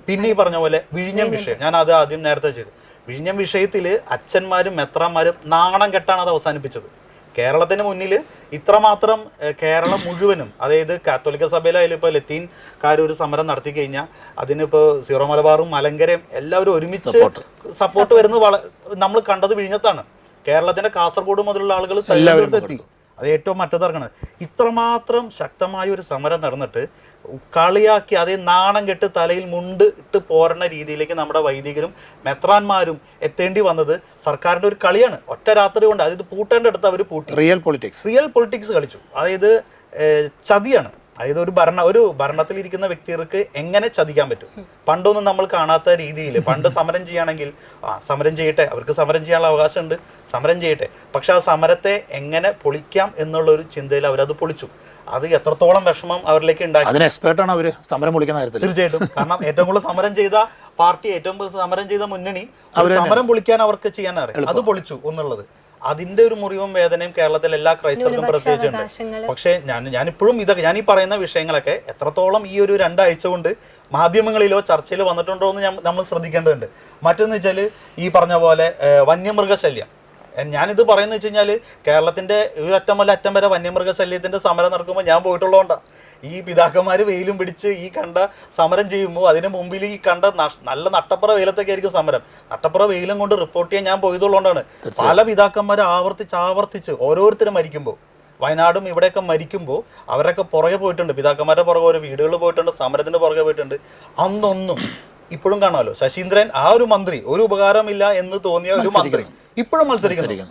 പിന്നെ ഈ പറഞ്ഞ പോലെ വിഴിഞ്ഞം വിഷയം, ഞാൻ അത് ആദ്യം നേരത്തെ ചെയ്തു. വിഴിഞ്ഞം വിഷയത്തിൽ അച്ഛന്മാരും മെത്രാന്മാരും നാണം കെട്ടാണ് അത് അവസാനിപ്പിച്ചത്. കേരളത്തിന് മുന്നിൽ ഇത്രമാത്രം കേരളം മുഴുവനും, അതായത് കാത്തോലിക്ക സഭയിലായാലും ഇപ്പോൾ ലത്തീൻകാർ ഒരു സമരം നടത്തി കഴിഞ്ഞാൽ അതിനിപ്പോൾ സീറോ മലബാറും മലങ്കരയും എല്ലാവരും ഒരുമിച്ച് സപ്പോർട്ട് വരുന്നത് നമ്മൾ കണ്ടത് വിഴിഞ്ഞത്താണ്. കേരളത്തിന്റെ കാസർഗോഡ് മുതലുള്ള ആളുകൾ എത്തി. അത് ഏറ്റവും മറ്റത്തിറങ്ങണത്. ഇത്രമാത്രം ശക്തമായ ഒരു സമരം നടന്നിട്ട് കളിയാക്കി അതേ നാണം കെട്ട് തലയിൽ മുണ്ട് ഇട്ട് പോരണ രീതിയിലേക്ക് നമ്മുടെ വൈദികരും മെത്രാന്മാരും എത്തേണ്ടി വന്നത് സർക്കാരിന്റെ ഒരു കളിയാണ്. ഒറ്റ രാത്രി കൊണ്ട് അതായത് പൂട്ടേണ്ട അടുത്ത് അവർ പൂട്ടി. റിയൽ പൊളിറ്റിക്സ് കളിച്ചു. അതായത് ചതിയാണ്. അതായത് ഒരു ഭരണത്തിലിരിക്കുന്ന വ്യക്തികൾക്ക് എങ്ങനെ ചതിക്കാൻ പറ്റും? പണ്ടൊന്നും നമ്മൾ കാണാത്ത രീതിയിൽ പണ്ട് സമരം ചെയ്യുകയാണെങ്കിൽ സമരം ചെയ്യട്ടെ, അവർക്ക് സമരം ചെയ്യാനുള്ള അവകാശമുണ്ട്, സമരം ചെയ്യട്ടെ. പക്ഷെ ആ സമരത്തെ എങ്ങനെ പൊളിക്കാം എന്നുള്ളൊരു ചിന്തയിൽ അവരത് പൊളിച്ചു. അത് എത്രത്തോളം വിഷമം അവരിലേക്ക് ഉണ്ടാക്കി. അതിന് എക്സ്പേർട്ടാണ് അവർ സമരം പൊളിക്കുന്ന കാര്യത്തിൽ. തീർച്ചയായിട്ടും. കാരണം ഏറ്റവും കൂടുതൽ സമരം ചെയ്ത പാർട്ടി, ഏറ്റവും കൂടുതൽ സമരം ചെയ്ത മുന്നണി, സമരം പൊളിക്കാൻ അവർക്ക് ചെയ്യാൻ അറിയാം. അത് പൊളിച്ചു എന്നുള്ളത് അതിന്റെ ഒരു മുറിവും വേദനയും കേരളത്തിൽ എല്ലാ ക്രൈസ്തവർക്കും പ്രത്യേകിച്ചുണ്ട്. പക്ഷേ ഞാനിപ്പോഴും ഞാൻ ഈ പറയുന്ന വിഷയങ്ങളൊക്കെ എത്രത്തോളം ഈ ഒരു 2 ആഴ്ച കൊണ്ട് മാധ്യമങ്ങളിലോ ചർച്ചയിലോ വന്നിട്ടുണ്ടോ എന്ന് നമ്മൾ ശ്രദ്ധിക്കേണ്ടതുണ്ട്. മറ്റൊന്ന് വെച്ചാൽ ഈ പറഞ്ഞ പോലെ വന്യമൃഗശല്യം. ഞാനിത് പറയുന്നത് വെച്ച് കഴിഞ്ഞാൽ കേരളത്തിന്റെ ഒരറ്റം വരെ വന്യമൃഗശല്യത്തിന്റെ സമരം നടക്കുമ്പോൾ ഞാൻ പോയിട്ടുള്ളതുകൊണ്ടാണ്. ഈ പിതാക്കന്മാർ വെയിലും പിടിച്ച് ഈ കണ്ട സമരം ചെയ്യുമ്പോൾ അതിന് മുമ്പിൽ ഈ കണ്ട നല്ല നട്ടപ്പുറ വെയിലത്തൊക്കെ ആയിരിക്കും സമരം. നട്ടപ്പുറ വെയിലും കൊണ്ട് റിപ്പോർട്ട് ചെയ്യാൻ ഞാൻ പോയതുകൊണ്ടാണ്. പല പിതാക്കന്മാർ ആവർത്തിച്ച് ഓരോരുത്തരും മരിക്കുമ്പോൾ, വയനാടും ഇവിടെയൊക്കെ മരിക്കുമ്പോൾ അവരൊക്കെ പുറകെ പോയിട്ടുണ്ട്. പിതാക്കന്മാരുടെ പുറകെ ഓരോ വീടുകളിൽ പോയിട്ടുണ്ട്, സമരത്തിന്റെ പുറകെ പോയിട്ടുണ്ട്. അന്നൊന്നും ഇപ്പോഴും കാണാമല്ലോ, ശശീന്ദ്രൻ ആ ഒരു മന്ത്രി, ഒരു ഉപകാരമില്ല എന്ന് തോന്നിയ ഒരു മന്ത്രി ഇപ്പോഴും മത്സരിക്കുന്നു.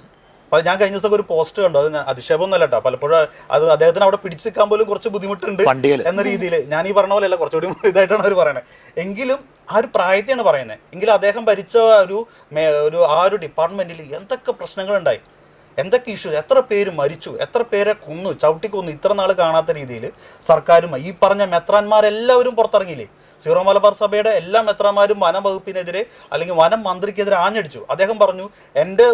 ഞാൻ കഴിഞ്ഞ ദിവസം ഒരു പോസ്റ്റ് കണ്ടു, അത് അതിശയമൊന്നുമല്ല കേട്ടോ. പലപ്പോഴും അത് അദ്ദേഹത്തിന് അവിടെ പിടിച്ചു നിൽക്കാൻ പോലും കുറച്ച് ബുദ്ധിമുട്ടുണ്ട് എന്ന രീതിയിൽ. ഞാൻ ഈ പറഞ്ഞ പോലെ അല്ല, കുറച്ചുകൂടി ഇതായിട്ടാണ് അവർ പറയുന്നത്. എങ്കിലും ആ ഒരു പ്രായത്തെയാണ് പറയുന്നത്. എങ്കിലും അദ്ദേഹം ഭരിച്ച ആ ഒരു ഡിപ്പാർട്ട്മെന്റിൽ എന്തൊക്കെ പ്രശ്നങ്ങളുണ്ടായി, എന്തൊക്കെ ഇഷ്യൂസ്, എത്ര പേര് മരിച്ചു, എത്ര പേരെ ചവിട്ടിക്കൊന്നു, ഇത്ര നാൾ കാണാത്ത രീതിയിൽ സർക്കാരും ഈ പറഞ്ഞ മെത്രാന്മാരെല്ലാവരും പുറത്തിറങ്ങിയില്ലേ. സീറോ മലബാർ സഭയുടെ എല്ലാ മെത്രാന്മാരും വനം വകുപ്പിനെതിരെ അല്ലെങ്കിൽ വനം മന്ത്രിക്കെതിരെ ആഞ്ഞടിച്ചു. അദ്ദേഹം പറഞ്ഞു, എൻ്റെ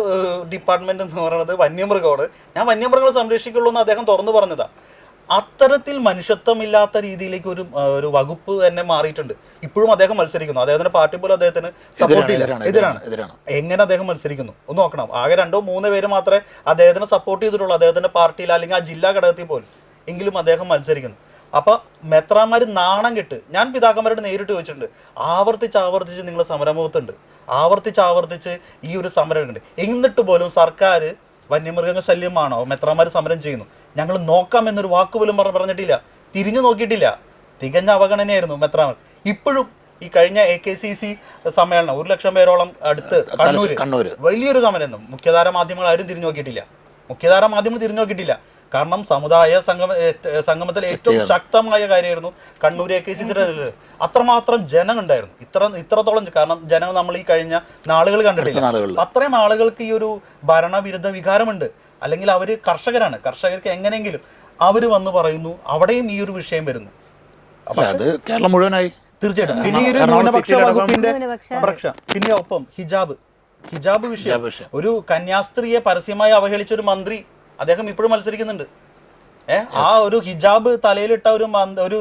ഡിപ്പാർട്ട്മെന്റ് എന്ന് പറയുന്നത് വന്യമൃഗമാണ്, ഞാൻ വന്യമൃഗങ്ങളെ സംരക്ഷിക്കുള്ളൂ എന്ന് അദ്ദേഹം തുറന്നു പറഞ്ഞതാ. അത്തരത്തിൽ മനുഷ്യത്വമില്ലാത്ത രീതിയിലേക്ക് ഒരു വകുപ്പ് തന്നെ മാറിയിട്ടുണ്ട്. ഇപ്പോഴും അദ്ദേഹം മത്സരിക്കുന്നു. അദ്ദേഹത്തിന്റെ പാർട്ടി പോലും അദ്ദേഹത്തിന് സപ്പോർട്ട് ചെയ്യില്ല, എതിരാണ്. എങ്ങനെ അദ്ദേഹം മത്സരിക്കുന്നു ഒന്ന് നോക്കണം. ആകെ 2-3 പേര് മാത്രമേ അദ്ദേഹത്തിന് സപ്പോർട്ട് ചെയ്തിട്ടുള്ളൂ, അദ്ദേഹത്തിന്റെ പാർട്ടിയിൽ അല്ലെങ്കിൽ ആ ജില്ലാ ഘടകത്തിൽ പോലും. എങ്കിലും അദ്ദേഹം മത്സരിക്കുന്നു. അപ്പൊ മെത്രാന്മാർ നാണം കെട്ട്, ഞാൻ പിതാക്കന്മാരോട് നേരിട്ട് ചോദിച്ചിട്ടുണ്ട്, ആവർത്തിച്ച് നിങ്ങൾ സമരമുഖത്തുണ്ട്, ആവർത്തിച്ച് ഈ ഒരു സമരം ഉണ്ട്, എന്നിട്ട് പോലും സർക്കാർ വന്യമൃഗ ശല്യമാണോ മെത്രാന്മാർ സമരം ചെയ്യുന്നു, ഞങ്ങൾ നോക്കാം എന്നൊരു വാക്ക് പോലും പറഞ്ഞിട്ടില്ല, തിരിഞ്ഞു നോക്കിയിട്ടില്ല. തികഞ്ഞ അവഗണനയായിരുന്നു മെത്രാന്മാർ. ഇപ്പോഴും ഈ കഴിഞ്ഞ AKCC സമ്മേളനം 1 ലക്ഷം പേരോളം അടുത്ത് കണ്ണൂര് വലിയൊരു സമരം. മുഖ്യധാര മാധ്യമങ്ങൾ ആരും തിരിഞ്ഞു നോക്കിയിട്ടില്ല. കാരണം സമുദായ സംഗമത്തിൽ ഏറ്റവും ശക്തമായ കാര്യമായിരുന്നു കണ്ണൂർ AKCC. അത്രമാത്രം ജനം ഉണ്ടായിരുന്നു, ഇത്രത്തോളം. കാരണം ജനം നമ്മൾ ഈ കഴിഞ്ഞ നാളുകൾ കണ്ടിട്ടില്ല. അത്രയും ആളുകൾക്ക് ഈ ഒരു ഭരണവിരുദ്ധ വികാരമുണ്ട്. അല്ലെങ്കിൽ അവര് കർഷകർക്ക് എങ്ങനെയെങ്കിലും അവര് വന്ന് പറയുന്നു, അവിടെയും ഈ ഒരു വിഷയം വരുന്നു. കേരളം മുഴുവനായി തീർച്ചയായിട്ടും. പിന്നെ ഈ ഒരു ന്യൂനപക്ഷ വകുപ്പിന്റെ പിന്നെ ഒപ്പം ഹിജാബ് വിഷയം, ഒരു കന്യാസ്ത്രീയെ പരസ്യമായി അവഹേളിച്ച ഒരു മന്ത്രി അദ്ദേഹം ഇപ്പോഴും മത്സരിക്കുന്നുണ്ട്. ആ ഒരു ഹിജാബ് തലയിലിട്ട ഒരു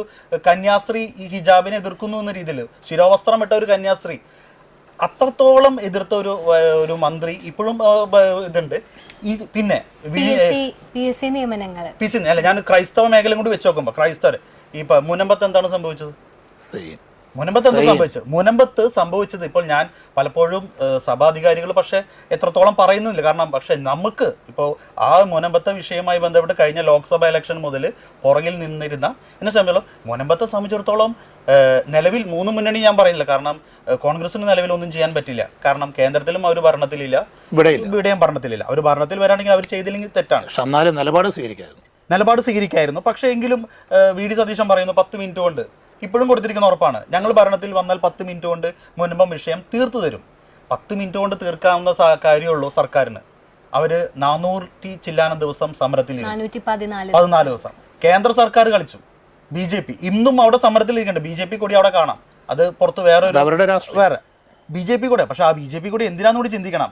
കന്യാസ്ത്രീ ഈ ഹിജാബിനെ എതിർക്കുന്നു എന്ന രീതിയിൽ, ശിരോവസ്ത്രം ഇട്ട ഒരു കന്യാസ്ത്രീ അത്രത്തോളം എതിർത്ത ഒരു മന്ത്രി ഇപ്പോഴും ഇതുണ്ട്. പിന്നെ അല്ല, ഞാൻ ക്രൈസ്തവ മേഖലയും കൂടി വെച്ച് നോക്കുമ്പോ ക്രൈസ്തവർ ഇപ്പൊ മുനമ്പത്ത് എന്താണ് സംഭവിച്ചത്? മുനമ്പത്ത് സംഭവിച്ചത് ഇപ്പോൾ ഞാൻ പലപ്പോഴും സഭാധികാരികൾ പക്ഷെ എത്രത്തോളം പറയുന്നില്ല. കാരണം പക്ഷെ നമുക്ക് ഇപ്പോൾ ആ മുനമ്പത്തെ വിഷയവുമായി ബന്ധപ്പെട്ട് കഴിഞ്ഞ ലോക്സഭ ഇലക്ഷൻ മുതൽ പുറകിൽ നിന്നിരുന്ന എന്നെ സംബന്ധിച്ചോളം മുനമ്പത്തെ സംബന്ധിച്ചിടത്തോളം നിലവിൽ 3 മുന്നണി ഞാൻ പറയുന്നില്ല. കാരണം കോൺഗ്രസിന് നിലവിൽ ഒന്നും ചെയ്യാൻ പറ്റില്ല. കാരണം കേന്ദ്രത്തിലും അവർ ഭരണത്തിലില്ല, ഇവിടെയും ഭരണത്തിലില്ല. അവർ ഭരണത്തിൽ വരാണെങ്കിൽ അവർ ചെയ്തില്ലെങ്കിൽ തെറ്റാണ്. നിലപാട് സ്വീകരിക്കായിരുന്നു. പക്ഷേ എങ്കിലും VD സതീശൻ പറയുന്നു 10 മിനിറ്റ് കൊണ്ട്, ഇപ്പോഴും കൊടുത്തിരിക്കുന്ന ഉറപ്പാണ്, ഞങ്ങൾ ഭരണത്തിൽ വന്നാൽ 10 മിനിറ്റ് കൊണ്ട് മുൻപം വിഷയം തീർത്തു തരും. 10 മിനിറ്റ് കൊണ്ട് തീർക്കാവുന്ന കാര്യമുള്ളൂ സർക്കാരിന്. അവര് 400 ചില്ലാനം ദിവസം സമരത്തിൽ 14 ദിവസം കേന്ദ്ര സർക്കാർ കളിച്ചു. BJP ഇന്നും അവിടെ സമരത്തിലിരിക്കുന്നുണ്ട്. BJP കൂടി അവിടെ കാണാം. അത് പുറത്ത് വേറെ BJP കൂടെ. പക്ഷെ ആ BJP കൂടി എന്തിനാന്ന് കൂടി ചിന്തിക്കണം.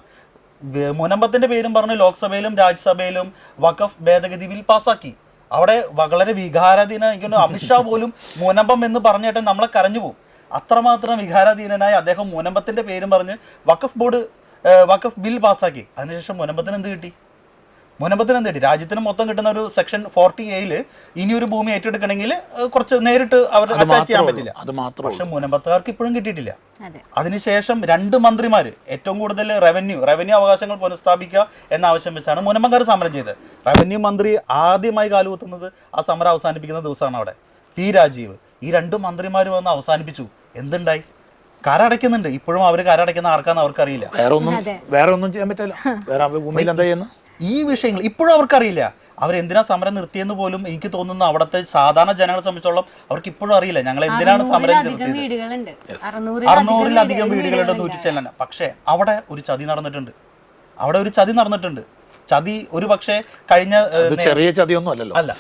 മുനമ്പത്തിന്റെ പേരും പറഞ്ഞ് ലോക്സഭയിലും രാജ്യസഭയിലും വഖഫ് ഭേദഗതി ബിൽ പാസ്സാക്കി. അവിടെ വളരെ വികാരാധീന അമിത്ഷാ പോലും മുനമ്പം എന്ന് പറഞ്ഞിട്ട് നമ്മളെ കരഞ്ഞു പോകും. അത്രമാത്രം വികാരാധീനനായ അദ്ദേഹം മുനമ്പത്തിന്റെ പേരും പറഞ്ഞ് വഖഫ് ബിൽ പാസ്സാക്കി. അതിനുശേഷം മുനമ്പത്തിന് എന്ത് കിട്ടി? മുനമ്പത്തിന് എന്ത് കിട്ടി? രാജ്യത്തിന് മൊത്തം കിട്ടുന്ന ഒരു സെക്ഷൻ 40A ഇനി ഒരു ഭൂമി ഏറ്റെടുക്കണമെങ്കിൽ കുറച്ച് നേരിട്ട് അവർ അറ്റാച്ച് ചെയ്യാൻ പറ്റില്ല. പക്ഷെ മുനമ്പത്തുകാർക്ക് ഇപ്പോഴും കിട്ടിയിട്ടില്ല. അതിനുശേഷം 2 മന്ത്രിമാര് ഏറ്റവും കൂടുതൽ റവന്യൂ അവകാശങ്ങൾ പുനഃസ്ഥാപിക്കുക എന്ന ആവശ്യം വെച്ചാണ് മുനമ്പക്കാർ സമരം ചെയ്തത്. റവന്യൂ മന്ത്രി ആദ്യമായി കാലുകുത്തുന്നത് ആ സമരം അവസാനിപ്പിക്കുന്ന ദിവസമാണ് അവിടെ. പി രാജീവ്. ഈ 2 മന്ത്രിമാർ വന്ന് അവസാനിപ്പിച്ചു. എന്തുണ്ടായി? കരടയ്ക്കുന്നുണ്ട്. ഇപ്പോഴും അവർ കരടയ്ക്കുന്ന ആർക്കാന്ന് അവർക്കറിയില്ല. വേറെ ഒന്നും ചെയ്യാൻ പറ്റില്ല. വേറെ ഭൂമിയിൽ എന്താ ചെയ്യുന്നു? ഈ വിഷയങ്ങൾ ഇപ്പോഴും അവർക്കറിയില്ല. അവരെന്തിനാ സമരം നിർത്തിയെന്ന് പോലും എനിക്ക് തോന്നുന്നു അവിടുത്തെ സാധാരണ ജനങ്ങളെ സംബന്ധിച്ചോളം അവർക്ക് ഇപ്പോഴും അറിയില്ല ഞങ്ങൾ എന്തിനാണ് സമരം നിർത്തിയത്. 600-ലധികം വീടുകളുണ്ട് 100 പക്ഷേ അവിടെ ഒരു ചതി നടന്നിട്ടുണ്ട്. ചതി ഒരു പക്ഷേ കഴിഞ്ഞ ചെറിയ ചതിയൊന്നും അല്ല,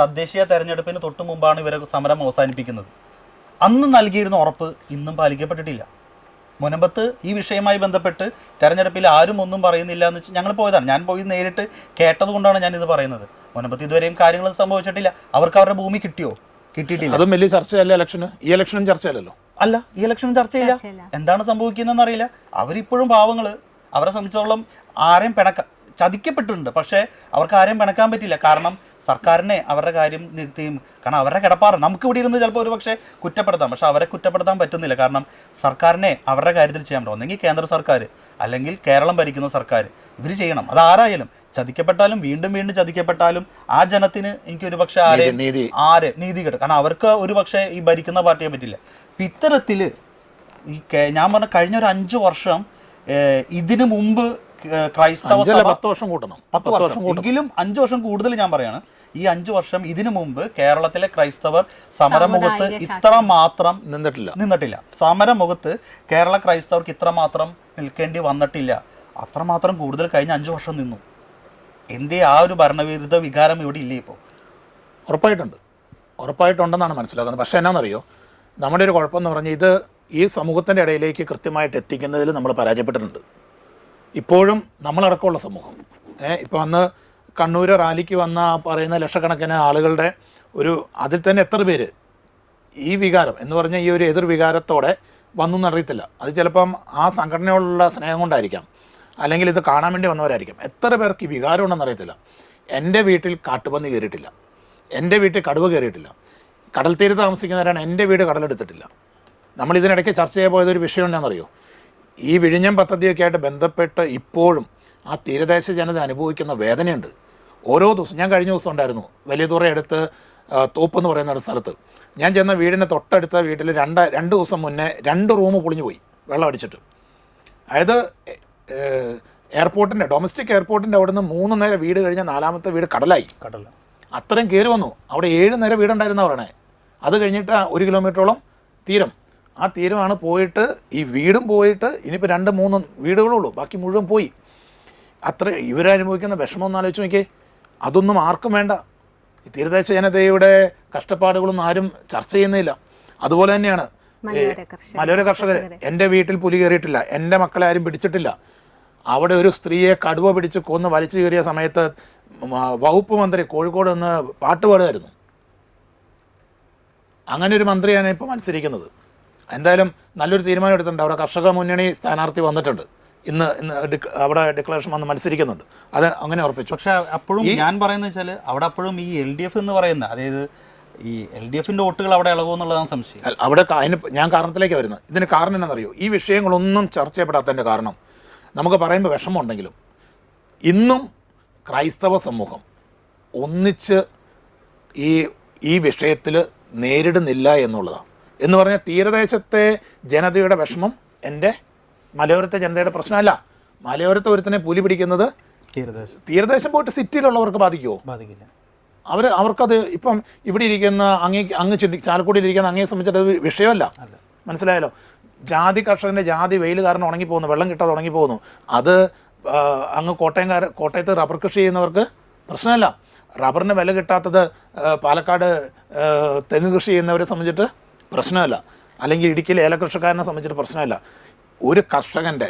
തദ്ദേശീയ തെരഞ്ഞെടുപ്പിന് തൊട്ടു മുമ്പാണ് ഇവരെ സമരം അവസാനിപ്പിക്കുന്നത്. അന്ന് നൽകിയിരുന്ന ഉറപ്പ് ഇന്നും പാലിക്കപ്പെട്ടിട്ടില്ല. മുനമ്പത്ത് ഈ വിഷയവുമായി ബന്ധപ്പെട്ട് തെരഞ്ഞെടുപ്പിൽ ആരും ഒന്നും പറയുന്നില്ല എന്ന് വെച്ചാൽ ഞങ്ങൾ പോയതാണ്. ഞാൻ പോയി നേരിട്ട് കേട്ടത് കൊണ്ടാണ് ഞാൻ ഇത് പറയുന്നത്. മുനമ്പത്ത് ഇതുവരെയും കാര്യങ്ങൾ സംഭവിച്ചിട്ടില്ല. അവർക്ക് അവരുടെ ഭൂമി കിട്ടിയിട്ടില്ല. അതും വലിയ ചർച്ചയല്ല. ഈ ഇലക്ഷനും ചർച്ചയല്ലല്ലോ. അല്ല, ഈ ഇലക്ഷനും ചർച്ചയില്ല. എന്താണ് സംഭവിക്കുന്നതെന്ന് അറിയില്ല. അവരിപ്പോഴും പാവങ്ങള്. അവരെ സംബന്ധിച്ചോളം ആരെയും ചതിക്കപ്പെട്ടിട്ടുണ്ട്. പക്ഷേ അവർക്ക് ആരെയും പിണക്കാൻ പറ്റില്ല. കാരണം സർക്കാരിനെ അവരുടെ കാര്യം നിർത്തിയും, കാരണം അവരുടെ കിടപ്പാറ് നമുക്ക് ഇവിടെ ഇരുന്ന് ചിലപ്പോൾ ഒരു പക്ഷേ കുറ്റപ്പെടുത്താം. പക്ഷെ അവരെ കുറ്റപ്പെടുത്താൻ പറ്റുന്നില്ല. കാരണം സർക്കാരിനെ അവരുടെ കാര്യത്തിൽ ചെയ്യാൻ പറ്റും. ഒന്നെങ്കിൽ കേന്ദ്ര സർക്കാർ, അല്ലെങ്കിൽ കേരളം ഭരിക്കുന്ന സർക്കാർ. ഇവർ ചെയ്യണം. അതാരായാലും ചതിക്കപ്പെട്ടാലും വീണ്ടും ചതിക്കപ്പെട്ടാലും ആ ജനത്തിന് എനിക്കൊരു പക്ഷേ നീതി കിട്ടും. കാരണം അവർക്ക് ഒരു പക്ഷേ ഈ ഭരിക്കുന്ന പാർട്ടിയെ പറ്റില്ല. ഇത്തരത്തിൽ ഞാൻ പറഞ്ഞ കഴിഞ്ഞ ഒരു 5 വർഷം ഇതിനു മുമ്പ് ക്രൈസ്തവ 10 വർഷം എങ്കിലും 5 വർഷം കൂടുതൽ ഞാൻ പറയാണ്. ഈ 5 വർഷം ഇതിനു മുമ്പ് കേരളത്തിലെ ക്രൈസ്തവർ സമരമുഖത്ത് ഇത്രമാത്രം നിന്നിട്ടില്ല. സമരമുഖത്ത് കേരള ക്രൈസ്തവർക്ക് ഇത്രമാത്രം നിൽക്കേണ്ടി വന്നിട്ടില്ല. അത്രമാത്രം കൂടുതൽ കഴിഞ്ഞ 5 വർഷം നിന്നു. എന്തേ ആ ഒരു ഭരണവിരുദ്ധ വികാരം ഇവിടെ ഇല്ലേ? ഇപ്പോൾ ഉറപ്പായിട്ടുണ്ടെന്നാണ് മനസ്സിലാക്കുന്നത്. പക്ഷേ എന്നാണെന്നറിയോ, നമ്മുടെ ഒരു കുഴപ്പമെന്ന് പറഞ്ഞാൽ ഈ സമൂഹത്തിൻ്റെ ഇടയിലേക്ക് കൃത്യമായിട്ട് എത്തിക്കുന്നതിൽ നമ്മൾ പരാജയപ്പെട്ടിട്ടുണ്ട്. ഇപ്പോഴും നമ്മളടക്കമുള്ള സമൂഹം ഇപ്പോൾ അന്ന് കണ്ണൂർ റാലിക്ക് വന്ന പറയുന്ന ലക്ഷക്കണക്കിന് ആളുകളുടെ അതിൽ തന്നെ എത്ര പേര് ഈ വികാരം എന്ന് പറഞ്ഞാൽ ഈ ഒരു എതിർവികാരത്തോടെ വന്നു എന്നറിയത്തില്ല. അത് ചിലപ്പം ആ സംഘടനയോടുള്ള സ്നേഹം കൊണ്ടായിരിക്കാം, അല്ലെങ്കിൽ ഇത് കാണാൻ വേണ്ടി വന്നവരായിരിക്കാം. എത്ര പേർക്ക് ഈ വികാരം ഉണ്ടെന്ന് അറിയത്തില്ല. എൻ്റെ വീട്ടിൽ കാട്ടുപന്നി കയറിയിട്ടില്ല, എൻ്റെ വീട്ടിൽ കടുവ കയറിയിട്ടില്ല, കടൽ തീരത്ത് താമസിക്കുന്നവരാണ്, എൻ്റെ വീട് കടലെടുത്തിട്ടില്ല. നമ്മൾ ഇതിനിടയ്ക്ക് ചർച്ച ചെയ്യാൻ പോയതൊരു വിഷയം എന്താണെന്നറിയോ, ഈ വിഴിഞ്ഞം പദ്ധതിയൊക്കെ ആയിട്ട് ബന്ധപ്പെട്ട് ഇപ്പോഴും ആ തീരദേശ ജനത അനുഭവിക്കുന്ന വേദനയുണ്ട്. ഓരോ ദിവസം, ഞാൻ കഴിഞ്ഞ ദിവസം ഉണ്ടായിരുന്നു വലിയതുറ അടുത്ത് തോപ്പ് എന്ന് പറയുന്ന ഒരു സ്ഥലത്ത്. ഞാൻ ചെന്ന വീടിൻ്റെ തൊട്ടടുത്ത വീട്ടിൽ 2 ദിവസം മുന്നേ 2 റൂം പൊളിഞ്ഞു പോയി വെള്ളം അടിച്ചിട്ട്. അതായത് ഡൊമസ്റ്റിക് എയർപോർട്ടിൻ്റെ അവിടെ നിന്ന് 3 നേരം വീട് കഴിഞ്ഞ 4ാമത്തെ വീട് കടലായി. അത്രയും കയറി വന്നു. അവിടെ 7 നേരം വീടുണ്ടായിരുന്ന പറയണേ. അത് കഴിഞ്ഞിട്ട് 1 കിലോമീറ്ററോളം തീരം. ആ തീരമാണ് പോയിട്ട്, ഈ വീടും പോയിട്ട് ഇനിയിപ്പോൾ 2-3 വീടുകളുള്ളൂ, ബാക്കി മുഴുവൻ പോയി. അത്ര ഇവരനുഭവിക്കുന്ന വിഷമം ഒന്ന് ആലോചിച്ച് നോക്കിയേ. അതൊന്നും ആർക്കും വേണ്ട. ഈ തീരദേശ ജനതയുടെ കഷ്ടപ്പാടുകളൊന്നും ആരും ചർച്ച ചെയ്യുന്നില്ല. അതുപോലെ തന്നെയാണ് മലയോര കർഷകർ. എൻ്റെ വീട്ടിൽ പുലി കയറിയിട്ടില്ല, എൻ്റെ മക്കളെ ആരും പിടിച്ചിട്ടില്ല. അവിടെ ഒരു സ്ത്രീയെ കടുവ പിടിച്ച് കൊന്ന് വലിച്ചു കയറിയ സമയത്ത് വകുപ്പ് മന്ത്രി കോഴിക്കോട് നിന്ന് പാട്ടുപാടുമായിരുന്നു. അങ്ങനെ ഒരു മന്ത്രിയാണ് ഇപ്പോൾ മത്സരിക്കുന്നത്. എന്തായാലും നല്ലൊരു തീരുമാനം എടുത്തിട്ടുണ്ട്. അവിടെ കർഷക മുന്നണി സ്ഥാനാർത്ഥി വന്നിട്ടുണ്ട്. ഇന്ന് അവിടെ ഡിക്ലറേഷൻ വന്ന് മത്സരിക്കുന്നുണ്ട്. അത് അങ്ങനെ ഉറപ്പിച്ചു. പക്ഷേ അപ്പോഴും ഞാൻ പറയുന്നത് വെച്ചാൽ അവിടെ അപ്പോഴും ഈ LDF എന്ന് പറയുന്ന, അതായത് ഈ LDFൻ്റെ വോട്ടുകൾ അവിടെ ഇളകുമെന്നുള്ളതാണ് സംശയം. അവിടെ ഞാൻ കാരണത്തിലേക്ക് വരുന്നത്. ഇതിന് കാരണം എന്നാണെന്നറിയോ, ഈ വിഷയങ്ങളൊന്നും ചർച്ച ചെയ്യപ്പെടാത്തതിൻ്റെ കാരണം നമുക്ക് പറയുമ്പോൾ വിഷമമുണ്ടെങ്കിലും ഇന്നും ക്രൈസ്തവ സമൂഹം ഒന്നിച്ച് ഈ വിഷയത്തിൽ നേരിടുന്നില്ല എന്നുള്ളതാണ്. എന്ന് പറഞ്ഞാൽ തീരദേശത്തെ ജനതയുടെ വിഷമം എൻ്റെ മലയോരത്തെ ജനതയുടെ പ്രശ്നമല്ല. മലയോരത്തെ ഒരുത്തനെ പുലി പിടിക്കുന്നത് തീരദേശം പോയിട്ട് സിറ്റിയിലുള്ളവർക്ക് ബാധിക്കുമോ? ബാധിക്കില്ല. അവർക്കത് ഇപ്പം ഇവിടെ ഇരിക്കുന്ന ചാലക്കുടിയിലിരിക്കുന്ന അങ്ങയെ സംബന്ധിച്ചിട്ട് വിഷയമല്ല. മനസ്സിലായല്ലോ. ജാതി കർഷകൻ്റെ ജാതി വെയിൽ കാരണം ഉണങ്ങിപ്പോകുന്നു, വെള്ളം കിട്ടാതെ ഉണങ്ങിപ്പോകുന്നു. അത് അങ്ങ് കോട്ടയത്ത് റബ്ബർ കൃഷി ചെയ്യുന്നവർക്ക് പ്രശ്നമല്ല. റബ്ബറിന് വില കിട്ടാത്തത് പാലക്കാട് തെങ്ങ് കൃഷി ചെയ്യുന്നവരെ സംബന്ധിച്ചിട്ട് പ്രശ്നമല്ല. അല്ലെങ്കിൽ ഇടുക്കിയിലെ ഏലകൃഷിക്കാരനെ സംബന്ധിച്ചിട്ട് പ്രശ്നമല്ല. ഒരു കർഷകൻ്റെ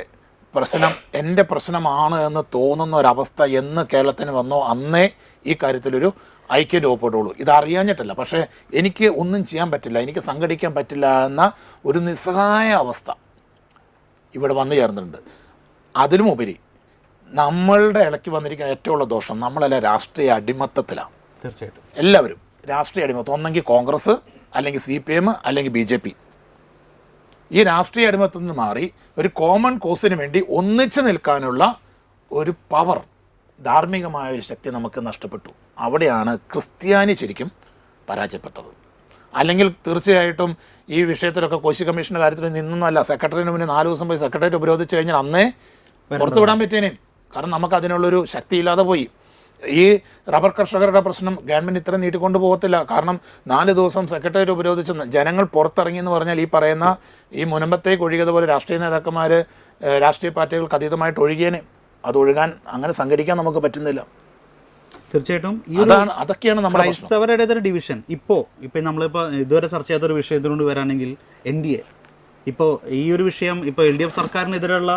പ്രശ്നം എൻ്റെ പ്രശ്നമാണ് എന്ന് തോന്നുന്ന ഒരവസ്ഥ എന്ന് കേരളത്തിന് വന്നോ അന്നേ ഈ കാര്യത്തിലൊരു ഐക്യം രൂപപ്പെടുള്ളൂ. ഇത് അറിയാഞ്ഞിട്ടല്ല, പക്ഷേ എനിക്ക് ഒന്നും ചെയ്യാൻ പറ്റില്ല, എനിക്ക് സംഘടിക്കാൻ പറ്റില്ല എന്ന ഒരു നിസ്സഹായ അവസ്ഥ ഇവിടെ വന്നു ചേർന്നിട്ടുണ്ട്. അതിലുമുപരി നമ്മളുടെ ഇടയ്ക്ക് വന്നിരിക്കുന്ന ഏറ്റവും ഉള്ള ദോഷം, നമ്മളെല്ലാം രാഷ്ട്രീയ അടിമത്തത്തിലാണ്. തീർച്ചയായിട്ടും എല്ലാവരും രാഷ്ട്രീയ അടിമത്തം, ഒന്നെങ്കിൽ കോൺഗ്രസ് അല്ലെങ്കിൽ CPM അല്ലെങ്കിൽ BJP. ഈ രാഷ്ട്രീയ അടിമത്തത്തിൽ നിന്ന് മാറി ഒരു കോമൺ കോസിന് വേണ്ടി ഒന്നിച്ചു നിൽക്കാനുള്ള ഒരു പവർ, ധാർമ്മികമായ ഒരു ശക്തി നമുക്ക് നഷ്ടപ്പെട്ടു. അവിടെയാണ് ക്രിസ്ത്യാനി ശരിക്കും പരാജയപ്പെട്ടത്. അല്ലെങ്കിൽ തീർച്ചയായിട്ടും ഈ വിഷയത്തിലൊക്കെ കോശി കമ്മീഷൻ്റെ കാര്യത്തിൽ നിന്നൊന്നുമല്ല, സെക്രട്ടറിന് മുന്നേ 4 ദിവസം പോയി സെക്രട്ടേറിയറ്റ് ഉപരോധിച്ച് കഴിഞ്ഞാൽ അന്നേ പുറത്തു വിടാൻ പറ്റിയേനെ. കാരണം നമുക്ക് അതിനുള്ളൊരു ശക്തിയില്ലാതെ പോയി. ഈ റബ്ബർ കർഷകരുടെ പ്രശ്നം ഗവൺമെൻറ് ഇത്ര നീട്ടിക്കൊണ്ട് പോകത്തില്ല. കാരണം 4 ദിവസം സെക്രട്ടേറിയറ്റ് ഉപരോധിച്ച് ജനങ്ങൾ പുറത്തിറങ്ങി എന്ന് പറഞ്ഞാൽ ഈ പറയുന്ന ഈ മുനമ്പത്തേക്ക് ഒഴുകിയതുപോലെ രാഷ്ട്രീയ നേതാക്കന്മാർ, രാഷ്ട്രീയ പാർട്ടികൾക്ക് അതീതമായിട്ട് ഒഴുകിയേനെ. അത് ഒഴുകാൻ, അങ്ങനെ സംഘടിക്കാൻ നമുക്ക് പറ്റുന്നില്ല. തീർച്ചയായിട്ടും അതൊക്കെയാണ് നമ്മുടെ ക്രൈസ്തവരുടെ ഡിവിഷൻ. ഇപ്പോൾ നമ്മളിപ്പോൾ ഇതുവരെ ചർച്ച ചെയ്യാത്തൊരു വിഷയത്തിനോട് വരാണെങ്കിൽ NDA ഇപ്പോൾ ഈ ഒരു വിഷയം ഇപ്പോൾ LDF സർക്കാരിനെതിരെയുള്ള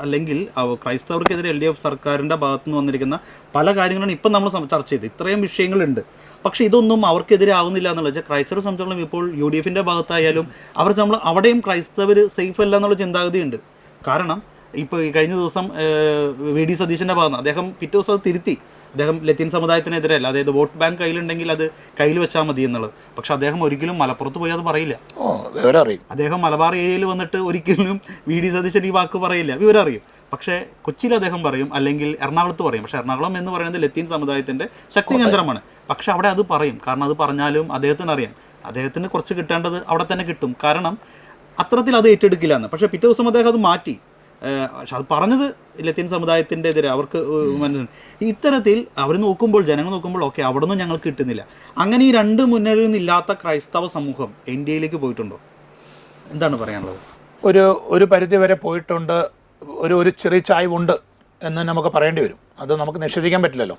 അല്ലെങ്കിൽ ക്രൈസ്തവർക്കെതിരെ LDF സർക്കാരിൻ്റെ ഭാഗത്തു നിന്ന് വന്നിരിക്കുന്ന പല കാര്യങ്ങളും ഇപ്പം നമ്മൾ ചർച്ച ചെയ്ത് ഇത്രയും വിഷയങ്ങളുണ്ട്. പക്ഷേ ഇതൊന്നും അവർക്കെതിരെ ആവുന്നില്ല എന്നുള്ള വെച്ചാൽ ക്രൈസ്തവരെ സംബന്ധിച്ചിടത്തോളം ഇപ്പോൾ UDFൻ്റെ ഭാഗത്തായാലും അവർ നമ്മൾ അവിടെയും ക്രൈസ്തവർ സേഫ് അല്ല എന്നുള്ള ചിന്താഗതിയുണ്ട്. കാരണം ഇപ്പോൾ ഈ കഴിഞ്ഞ ദിവസം VD സതീശൻ്റെ ഭാഗത്ത് അദ്ദേഹം പിറ്റേ ദിവസം അത് തിരുത്തി. അദ്ദേഹം ലത്തീൻ സമുദായത്തിനെതിരല്ല, അതായത് വോട്ട് ബാങ്ക് കയ്യിലുണ്ടെങ്കിൽ അത് കയ്യിൽ വെച്ചാൽ മതി എന്നുള്ളത്. പക്ഷെ അദ്ദേഹം ഒരിക്കലും മലപ്പുറത്ത് പോയി അത് പറയില്ല. അദ്ദേഹം മലബാർ ഏരിയയിൽ വന്നിട്ട് ഒരിക്കലും VD സതീശൻ ഈ വാക്ക് പറയില്ല, വിവരം അറിയും. പക്ഷേ കൊച്ചിയിൽ അദ്ദേഹം പറയും, അല്ലെങ്കിൽ എറണാകുളത്ത് പറയും. പക്ഷേ എറണാകുളം എന്ന് പറയുന്നത് ലത്തീൻ സമുദായത്തിൻ്റെ ശക്തി കേന്ദ്രമാണ്. പക്ഷെ അവിടെ അത് പറയും. കാരണം അത് പറഞ്ഞാലും അദ്ദേഹത്തിന് അറിയാം, അദ്ദേഹത്തിന് കുറച്ച് കിട്ടേണ്ടത് അവിടെ തന്നെ കിട്ടും. കാരണം അത്തരത്തിൽ അത് ഏറ്റെടുക്കില്ല എന്ന്. പക്ഷേ പിറ്റേ ദിവസം അദ്ദേഹം അത് മാറ്റി. പക്ഷെ അത് പറഞ്ഞത് ലത്തീൻ സമുദായത്തിൻ്റെ എതിരെ അവർക്ക് ഇത്തരത്തിൽ അവർ നോക്കുമ്പോൾ, ജനങ്ങൾ നോക്കുമ്പോൾ ഓക്കെ അവിടെ നിന്നും ഞങ്ങൾക്ക് കിട്ടുന്നില്ല. അങ്ങനെ ഈ രണ്ട് മുന്നണിയിൽ നിന്നില്ലാത്ത ക്രൈസ്തവ സമൂഹം ഇന്ത്യയിലേക്ക് പോയിട്ടുണ്ടോ? എന്താണ് പറയാനുള്ളത്? ഒരു പരിധി വരെ പോയിട്ടുണ്ട്. ഒരു ചെറിയ ചായ്വുണ്ട് എന്ന് നമുക്ക് പറയേണ്ടി വരും. അത് നമുക്ക് നിഷേധിക്കാൻ പറ്റില്ലല്ലോ.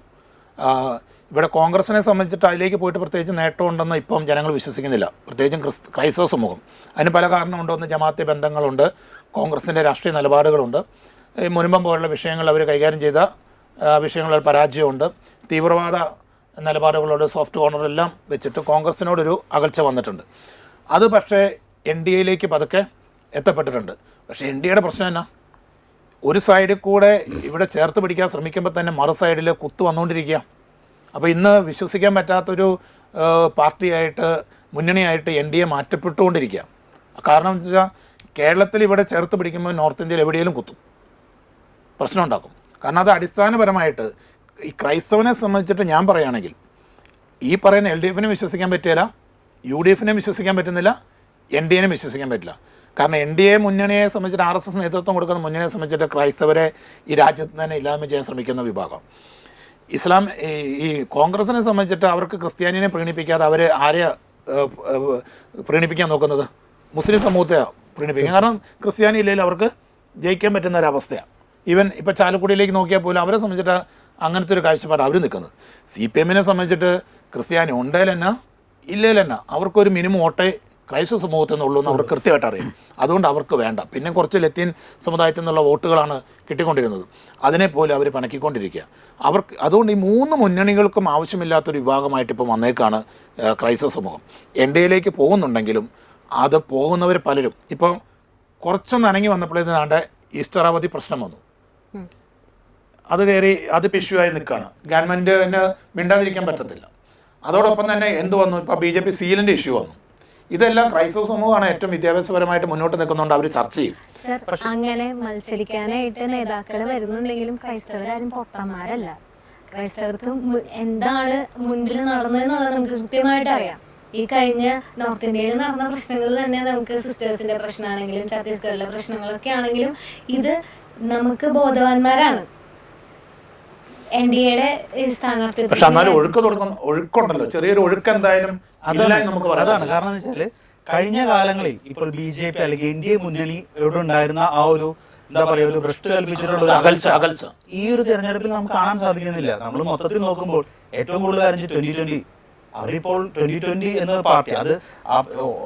ഇവിടെ കോൺഗ്രസിനെ സംബന്ധിച്ചിട്ട് അതിലേക്ക് പോയിട്ട് പ്രത്യേകിച്ച് നേട്ടമുണ്ടെന്ന് ഇപ്പം ജനങ്ങൾ വിശ്വസിക്കുന്നില്ല, പ്രത്യേകിച്ചും ക്രൈസ്തവ സമൂഹം. അതിന് പല കാരണമുണ്ട്. ഒന്ന് ജമാഅത്തെ ബന്ധങ്ങളുണ്ട്, കോൺഗ്രസിൻ്റെ രാഷ്ട്രീയ നിലപാടുകളുണ്ട്, ഈ മുൻപം പോലുള്ള വിഷയങ്ങൾ അവർ കൈകാര്യം ചെയ്ത വിഷയങ്ങളിൽ പരാജയമുണ്ട്, തീവ്രവാദ നിലപാടുകളോട് സോഫ്റ്റ് കോർണറെല്ലാം വെച്ചിട്ട് കോൺഗ്രസിനോടൊരു അകൽച്ച വന്നിട്ടുണ്ട്. അത് പക്ഷേ NDAയിലേക്ക് പതുക്കെ എത്തപ്പെട്ടിട്ടുണ്ട്. പക്ഷേ NDAയുടെ പ്രശ്നം എന്നാ, ഒരു സൈഡിൽ കൂടെ ഇവിടെ ചേർത്ത് പിടിക്കാൻ ശ്രമിക്കുമ്പോൾ തന്നെ മറു സൈഡിൽ കുത്തു വന്നുകൊണ്ടിരിക്കുക. അപ്പോൾ ഇന്ന് വിശ്വസിക്കാൻ പറ്റാത്തൊരു പാർട്ടിയായിട്ട്, മുന്നണിയായിട്ട് NDA മാറ്റപ്പെട്ടുകൊണ്ടിരിക്കുക. കാരണം എന്ന് വെച്ചാൽ കേരളത്തിൽ ഇവിടെ ചേർത്ത് പിടിക്കുമ്പോൾ നോർത്ത് ഇന്ത്യയിൽ എവിടെയെങ്കിലും കുത്തും, പ്രശ്നം ഉണ്ടാക്കും. കാരണം അത് അടിസ്ഥാനപരമായിട്ട് ഈ ക്രൈസ്തവനെ സംബന്ധിച്ചിട്ട് ഞാൻ പറയുകയാണെങ്കിൽ ഈ പറയുന്ന LDFനെ വിശ്വസിക്കാൻ പറ്റില്ല, UDFനെ വിശ്വസിക്കാൻ പറ്റുന്നില്ല, NDAനെ വിശ്വസിക്കാൻ പറ്റില്ല. കാരണം NDA മുന്നണിയെ സംബന്ധിച്ചിട്ട് RSS നേതൃത്വം കൊടുക്കുന്ന മുന്നണിയെ സംബന്ധിച്ചിട്ട് ക്രൈസ്തവരെ ഈ രാജ്യത്ത് തന്നെ ഇല്ലായ്മ ചെയ്യാൻ ശ്രമിക്കുന്ന വിഭാഗം. ഇസ്ലാം ഈ കോൺഗ്രസിനെ സംബന്ധിച്ചിട്ട് അവർക്ക് ക്രിസ്ത്യാനിനെ പ്രീണിപ്പിക്കാതെ അവർ ആരെയാണ് പ്രീണിപ്പിക്കാൻ നോക്കുന്നത്? മുസ്ലിം സമൂഹത്തെ പ്രീണിപ്പിക്കും. കാരണം ക്രിസ്ത്യാനി ഇല്ലെങ്കിൽ അവർക്ക് ജയിക്കാൻ പറ്റുന്ന ഒരവസ്ഥയാണ്. ഈവൻ ഇപ്പോൾ ചാലക്കുടിയിലേക്ക് നോക്കിയാൽ പോലും അവരെ സംബന്ധിച്ചിട്ട് അങ്ങനത്തെ ഒരു കാഴ്ചപ്പാട് അവർ നിൽക്കുന്നത്. CPMനെ സംബന്ധിച്ചിട്ട് ക്രിസ്ത്യാനി ഉണ്ടേലെന്നാ ഇല്ലേലെന്നാ അവർക്കൊരു മിനിമം വോട്ടേ ക്രൈസ്തവ സമൂഹത്തിൽ നിന്നുള്ളൂ എന്ന് അവർക്ക് കൃത്യമായിട്ട് അറിയാം. അതുകൊണ്ട് അവർക്ക് വേണ്ട. പിന്നെ കുറച്ച് ലത്തീൻ സമുദായത്തിൽ നിന്നുള്ള വോട്ടുകളാണ് കിട്ടിക്കൊണ്ടിരുന്നത്. അതിനെപ്പോലെ അവർ പണക്കിക്കൊണ്ടിരിക്കുക. അതുകൊണ്ട് ഈ 3 മുന്നണികൾക്കും ആവശ്യമില്ലാത്തൊരു വിഭാഗമായിട്ട് ഇപ്പോൾ വന്നേക്കാണ് ക്രൈസ്തവ സമൂഹം. NDAയിലേക്ക് പോകുന്നുണ്ടെങ്കിലും അത് പോകുന്നവർ പലരും ഇപ്പോൾ കുറച്ചൊന്ന് അനങ്ങി വന്നപ്പോഴേതാണ്ട് ഈസ്റ്റർ അവധി പ്രശ്നം വന്നു. അത് കയറി അത് ഇഷ്യൂവായി നിൽക്കുകയാണ്. ഗവൺമെൻറ്റിന് മിണ്ടാതിരിക്കാൻ പറ്റത്തില്ല. അതോടൊപ്പം തന്നെ എന്ത് വന്നു, ഇപ്പോൾ BJP സീലിൻ്റെ ഇഷ്യൂ വന്നു. ഇതെല്ലാം ക്രൈസ്തവ സമൂഹമാണ് ഏറ്റവും വിദ്യാഭ്യാസപരമായിട്ട് മുന്നോട്ട് നിൽക്കുന്നുണ്ട്. അവർ ചർച്ച ചെയ്യും. അങ്ങനെ മത്സരിക്കാനായിട്ട് നേതാക്കൾ വരുന്നുണ്ടെങ്കിലും ക്രൈസ്തവരാരും പൊട്ടന്മാരല്ല. ക്രൈസ്തവർക്ക് എന്താണ് മുൻപിൽ നടന്നതെന്നുള്ളത് നമുക്ക് കൃത്യമായിട്ട് അറിയാം. ഈ കഴിഞ്ഞ നോർത്ത് ഇന്ത്യയിൽ നടന്ന പ്രശ്നങ്ങൾ തന്നെ നമുക്ക് സിസ്റ്റേഴ്സിന്റെ പ്രശ്നമാണെങ്കിലും ഛത്തീസ്ഗഡിലെ പ്രശ്നങ്ങളൊക്കെ ആണെങ്കിലും ഇത് നമുക്ക് ബോധവാന്മാരാണ്. NDAയുടെ സ്ഥാനാർത്ഥി പക്ഷെ എന്നാലും ഒഴുക്കുണ്ടല്ലോ, ചെറിയൊരു ഒഴുക്ക് എന്തായാലും നമുക്ക് അതാണ്. കാരണം എന്ന് വെച്ചാല് കഴിഞ്ഞ കാലങ്ങളിൽ ഇപ്പോൾ BJP അല്ലെങ്കിൽ NDA മുന്നണി ഇവിടെ ഉണ്ടായിരുന്ന ആ ഒരു എന്താ പറയുക, ഒരു ഭ്രഷ്ട് കൽപ്പിച്ചിട്ടുള്ള അകൽച്ച ഈ ഒരു തെരഞ്ഞെടുപ്പിൽ നമുക്ക് കാണാൻ സാധിക്കുന്നില്ല. നമ്മൾ മൊത്തത്തിൽ നോക്കുമ്പോൾ ഏറ്റവും കൂടുതൽ കാര്യം 2020 അവരിപ്പോൾ 2020 എന്ന പാർട്ടി അത്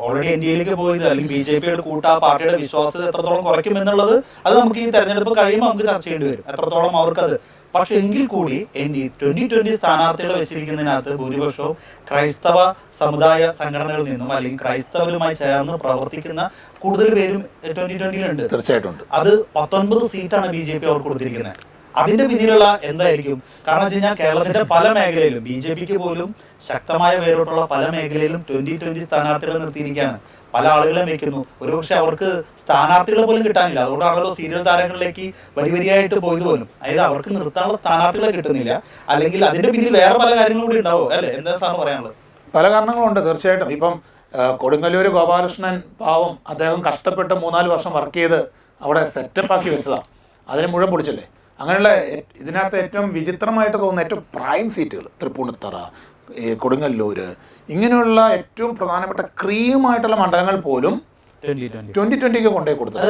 ഓൾറെഡി NDAയിലേക്ക് പോയത് അല്ലെങ്കിൽ BJPയോട് കൂട്ട ആ പാർട്ടിയുടെ വിശ്വാസത എത്രത്തോളം കുറയ്ക്കും എന്നുള്ളത് അത് നമുക്ക് ഈ തെരഞ്ഞെടുപ്പ് കഴിയുമ്പോൾ നമുക്ക് ചർച്ച ചെയ്യേണ്ടി വരും. എത്രത്തോളം അവർക്കത് പക്ഷെ എങ്കിൽ കൂടി 2020 സ്ഥാനാർത്ഥികളെ വെച്ചിരിക്കുന്നതിനകത്ത് ഭൂരിപക്ഷവും ക്രൈസ്തവ സമുദായ സംഘടനകളിൽ നിന്നും അല്ലെങ്കിൽ ക്രൈസ്തവരുമായി ചേർന്ന് പ്രവർത്തിക്കുന്ന കൂടുതൽ പേരും 2020 തീർച്ചയായിട്ടും അത് 19 സീറ്റാണ് BJP അവർക്ക് കൊടുത്തിരിക്കുന്നത്. അതിന്റെ പിന്നിലുള്ള എന്തായിരിക്കും? കാരണം വെച്ച് കഴിഞ്ഞാൽ കേരളത്തിന്റെ പല മേഖലയിലും BJPക്ക് പോലും ശക്തമായ വേരോട്ടുള്ള പല മേഖലയിലും 2020 സ്ഥാനാർത്ഥികളെ നിർത്തിയിരിക്കുകയാണ്. പല ആളുകളെയും വെക്കുന്നു. ഒരുപക്ഷെ അവർക്ക് സ്ഥാനാർത്ഥികളെ പോലും കിട്ടാനില്ല. അതുകൊണ്ടാണല്ലോ സീരിയൽ താരങ്ങളിലേക്ക് വരിവരിയായിട്ട് പോയത് പോലും. അതായത് അവർക്ക് നിർത്താനുള്ള സ്ഥാനാർത്ഥികളെ കിട്ടുന്നില്ല. അല്ലെങ്കിൽ അതിന്റെ പിന്നിൽ വേറെ പല കാര്യങ്ങളും കൂടി ഉണ്ടാവും അല്ലെ? എന്താ സാർ പറയാനുള്ളത്? പല കാരണങ്ങളുണ്ട് തീർച്ചയായിട്ടും. ഇപ്പം കൊടുങ്ങല്ലൂർ ഗോപാലകൃഷ്ണൻ പാവം അദ്ദേഹം കഷ്ടപ്പെട്ട് 3-4 വർഷം വർക്ക് ചെയ്ത് അവിടെ സെറ്റപ്പ് ആക്കി വെച്ചതാണ്. അതിനെ മുഴുവൻ പൊളിച്ചല്ലേ. അങ്ങനെയുള്ള ഇതിനകത്ത് ഏറ്റവും വിചിത്രമായിട്ട് തോന്നുന്ന ഏറ്റവും പ്രൈം സീറ്റുകൾ തൃപ്പൂണിത്തറ, കൊടുങ്ങല്ലൂർ, ഇങ്ങനെയുള്ള ഏറ്റവും പ്രധാനപ്പെട്ട ക്രീമായിട്ടുള്ള മണ്ഡലങ്ങൾ പോലും 2020 കൊണ്ടുപോയി കൊടുത്തത്.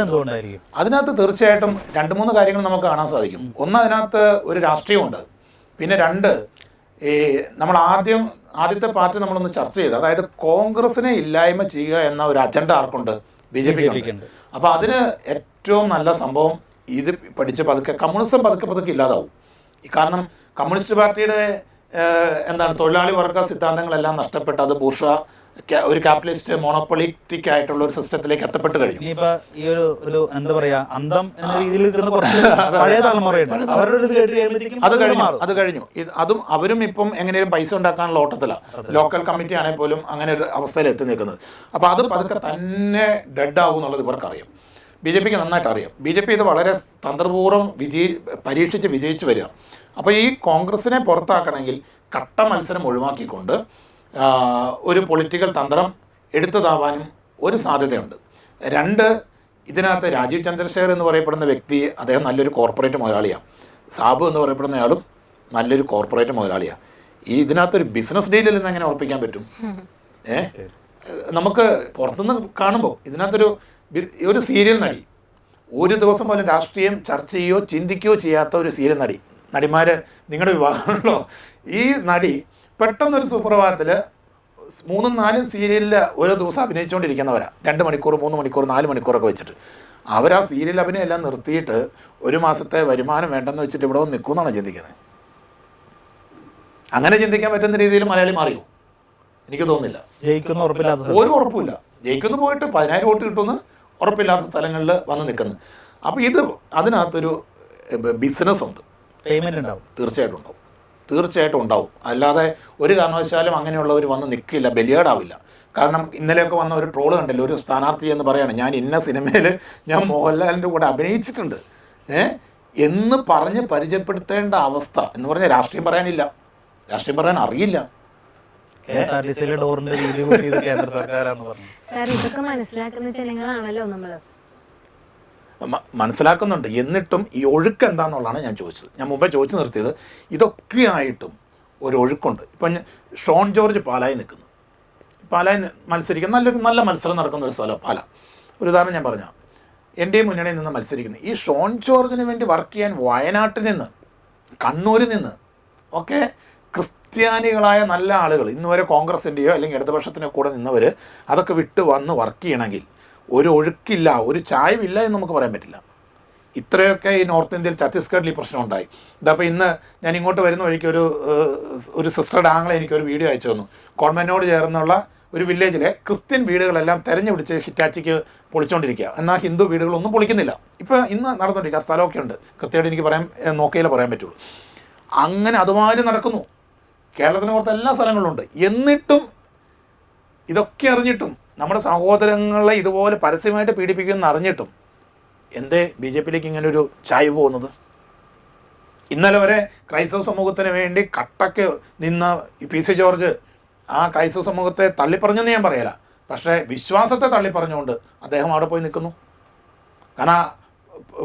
അതിനകത്ത് തീർച്ചയായിട്ടും 2-3 കാര്യങ്ങൾ നമുക്ക് കാണാൻ സാധിക്കും. ഒന്ന്, അതിനകത്ത് ഒരു രാഷ്ട്രീയമുണ്ട്. പിന്നെ 2, നമ്മൾ ആദ്യത്തെ പാർട്ടി നമ്മളൊന്ന് ചർച്ച ചെയ്ത്, അതായത് കോൺഗ്രസിനെ ഇല്ലായ്മ ചെയ്യുക എന്ന ഒരു അജണ്ട ആർക്കുണ്ട്? BJP. അപ്പോൾ അതിന് ഏറ്റവും നല്ല സംഭവം ഇത് പഠിച്ച് പതുക്കെ കമ്മ്യൂണിസം പതുക്കെ ഇല്ലാതാവും. കാരണം കമ്മ്യൂണിസ്റ്റ് പാർട്ടിയുടെ തൊഴിലാളി വർഗ സിദ്ധാന്തങ്ങളെല്ലാം നഷ്ടപ്പെട്ട് അത് ബൂർഷ ഒരു ക്യാപിറ്റലിസ്റ്റ് മോണോപ്പൊളിറ്റിക് ആയിട്ടുള്ള ഒരു സിസ്റ്റത്തിലേക്ക് എത്തപ്പെട്ട് കഴിഞ്ഞു. ഈ ഒരു എന്താ പറയാ അന്തം എന്ന രീതിയിൽ പഴയ തലമുറയുണ്ട്. അത് കഴിഞ്ഞു. അതും അവരും ഇപ്പം എങ്ങനെയും പൈസ ഉണ്ടാക്കാനുള്ള ഓട്ടത്തിലാണ്. ലോക്കൽ കമ്മിറ്റി ആണെങ്കിൽ പോലും അങ്ങനെ ഒരു അവസ്ഥയിൽ എത്തി നിൽക്കുന്നത്. അപ്പോൾ അത് പതുക്കെ തന്നെ ഡെഡ് ആവും എന്നുള്ളത് ഇവർക്കറിയാം. BJPക്ക് നന്നായിട്ട് അറിയാം. BJP ഇത് വളരെ തന്ത്രപൂർവ്വം പരീക്ഷിച്ച് വിജയിച്ച് വരിക. അപ്പോൾ ഈ കോൺഗ്രസിനെ പുറത്താക്കണമെങ്കിൽ കട്ട മത്സരം ഒഴിവാക്കിക്കൊണ്ട് ഒരു പൊളിറ്റിക്കൽ തന്ത്രം എടുത്തതാവാനും ഒരു സാധ്യതയുണ്ട്. 2, ഇതിനകത്ത് രാജീവ് ചന്ദ്രശേഖർ എന്ന് പറയപ്പെടുന്ന വ്യക്തി, അദ്ദേഹം നല്ലൊരു കോർപ്പറേറ്റ് മുതലാളിയാണ്. സാബു എന്ന് പറയപ്പെടുന്നയാളും നല്ലൊരു കോർപ്പറേറ്റ് മുതലാളിയാണ്. ഇതിനകത്തൊരു ബിസിനസ് ഡീലിൽ നിന്ന് എങ്ങനെ ഉറപ്പിക്കാൻ പറ്റും? നമുക്ക് പുറത്തുനിന്ന് കാണുമ്പോൾ ഇതിനകത്തൊരു സീരിയൽ നടി, ഒരു ദിവസം പോലും രാഷ്ട്രീയം ചർച്ച ചെയ്യുകയോ ചിന്തിക്കുകയോ ചെയ്യാത്ത ഒരു സീരിയൽ നടിമാർ നിങ്ങളുടെ വിവാഹമാണല്ലോ. ഈ നടി പെട്ടെന്നൊരു സുപ്രഭാതത്തിൽ 3-4 സീരിയലിൽ ഓരോ ദിവസം അഭിനയിച്ചുകൊണ്ടിരിക്കുന്നവരാണ്. 2 മണിക്കൂർ, 3 മണിക്കൂർ, 4 മണിക്കൂറൊക്കെ വെച്ചിട്ട് അവർ ആ സീരിയൽ അഭിനയം എല്ലാം നിർത്തിയിട്ട് ഒരു മാസത്തെ വരുമാനം വേണ്ടെന്ന് വെച്ചിട്ട് ഇവിടെ വന്ന് നിൽക്കുമെന്നാണ് ചിന്തിക്കുന്നത്. അങ്ങനെ ചിന്തിക്കാൻ പറ്റുന്ന രീതിയിൽ മലയാളി മാറിയോ? എനിക്ക് തോന്നുന്നില്ല. ഒരു ഉറപ്പില്ല. ജയിക്കുന്നു പോയിട്ട് 10,000 വോട്ട് കിട്ടുമെന്ന് ഉറപ്പില്ലാത്ത സ്ഥലങ്ങളിൽ വന്ന് നിൽക്കുന്നു. അപ്പോൾ അതിനകത്തൊരു ബിസിനസ് ഉണ്ട്. പേയ്മെന്റ് ഉണ്ടാവും. തീർച്ചയായിട്ടും ഉണ്ടാവും. അല്ലാതെ ഒരു കാരണവശാലും അങ്ങനെയുള്ളവർ വന്ന് നിൽക്കില്ല, ബലിയാടാവില്ല. കാരണം ഇന്നലെയൊക്കെ വന്ന ഒരു ട്രോള് കണ്ടല്ലോ, ഒരു സ്ഥാനാർത്ഥി എന്ന് പറയുകയാണ്, ഞാൻ ഇന്ന സിനിമയിൽ ഞാൻ മോഹൻലാലിൻ്റെ കൂടെ അഭിനയിച്ചിട്ടുണ്ട് എന്ന് പറഞ്ഞ് പരിചയപ്പെടുത്തേണ്ട അവസ്ഥ എന്ന് പറഞ്ഞാൽ രാഷ്ട്രീയം പറയാനില്ല, രാഷ്ട്രീയം പറയാൻ അറിയില്ല. മനസ്സിലാക്കുന്നുണ്ട്. എന്നിട്ടും ഈ ഒഴുക്ക് എന്താണെന്നുള്ളതാണ് ഞാൻ ചോദിച്ചത്. ഞാൻ മുമ്പേ ചോദിച്ചു നിർത്തിയത് ഇതൊക്കെ ആയിട്ടും ഒരു ഒഴുക്കുണ്ട്. ഇപ്പം ഷോൺ ജോർജ് പാലായി നിൽക്കുന്നു. പാലായി മത്സരിക്കുന്ന നല്ല മത്സരം നടക്കുന്ന ഒരു സ്ഥലം പാല. ഒരു ഉദാഹരണം ഞാൻ പറഞ്ഞാൽ NDA മുന്നണിയിൽ നിന്ന് മത്സരിക്കുന്നു. ഈ ഷോൺ ജോർജിന് വേണ്ടി വർക്ക് ചെയ്യാൻ വയനാട്ടിൽ നിന്ന്, കണ്ണൂരിൽ നിന്ന് ഒക്കെ ക്രിസ്ത്യാനികളായ നല്ല ആളുകൾ, ഇന്ന് വരെ കോൺഗ്രസിൻ്റെയോ അല്ലെങ്കിൽ ഇടതുപക്ഷത്തിനോ കൂടെ നിന്നവർ അതൊക്കെ വിട്ട് വന്ന് വർക്ക് ചെയ്യണമെങ്കിൽ ഒരു ഒഴുക്കില്ല, ഒരു ചായവില്ല എന്ന് നമുക്ക് പറയാൻ പറ്റില്ല. ഇത്രയൊക്കെ ഈ നോർത്ത് ഇന്ത്യയിൽ ഛത്തീസ്ഗഡിൽ ഈ പ്രശ്നം ഉണ്ടായി. ഇതപ്പോൾ ഇന്ന് ഞാൻ ഇങ്ങോട്ട് വരുന്ന വഴിക്ക് ഒരു സിസ്റ്ററുടെ ആങ്ങളെ എനിക്കൊരു വീഡിയോ അയച്ചു തന്നു. കോൺവെൻറ്റിനോട് ചേർന്നുള്ള ഒരു വില്ലേജിലെ ക്രിസ്ത്യൻ വീടുകളെല്ലാം തെരഞ്ഞു പിടിച്ച് ഹിറ്റാച്ചിക്ക് പൊളിച്ചുകൊണ്ടിരിക്കുക. എന്നാൽ ഹിന്ദു വീടുകളൊന്നും പൊളിക്കുന്നില്ല. ഇപ്പോൾ ഇന്ന് നടന്നുകൊണ്ടിരിക്കുക. ആ സ്ഥലമൊക്കെ ഉണ്ട്, കൃത്യമായിട്ട് എനിക്ക് നോക്കിയാലേ പറയാൻ പറ്റുള്ളൂ. അങ്ങനെ അതുമാതിരി നടക്കുന്നു. കേരളത്തിന് പുറത്ത് എല്ലാ സ്ഥലങ്ങളിലുണ്ട്. എന്നിട്ടും ഇതൊക്കെ അറിഞ്ഞിട്ടും നമ്മുടെ സഹോദരങ്ങളെ ഇതുപോലെ പരസ്യമായിട്ട് പീഡിപ്പിക്കുമെന്ന് അറിഞ്ഞിട്ടും എന്തേ BJPയിലേക്ക് ഇങ്ങനെ ഒരു ചായ്വ് പോകുന്നത്? ഇന്നലെ വരെ ക്രൈസ്തവ സമൂഹത്തിന് വേണ്ടി കട്ടക്ക് നിന്ന PC ജോർജ് ആ ക്രൈസ്തവ സമൂഹത്തെ തള്ളിപ്പറഞ്ഞെന്ന് ഞാൻ പറയല, പക്ഷേ വിശ്വാസത്തെ തള്ളിപ്പറഞ്ഞുകൊണ്ട് അദ്ദേഹം അവിടെ പോയി നിൽക്കുന്നു. കാരണം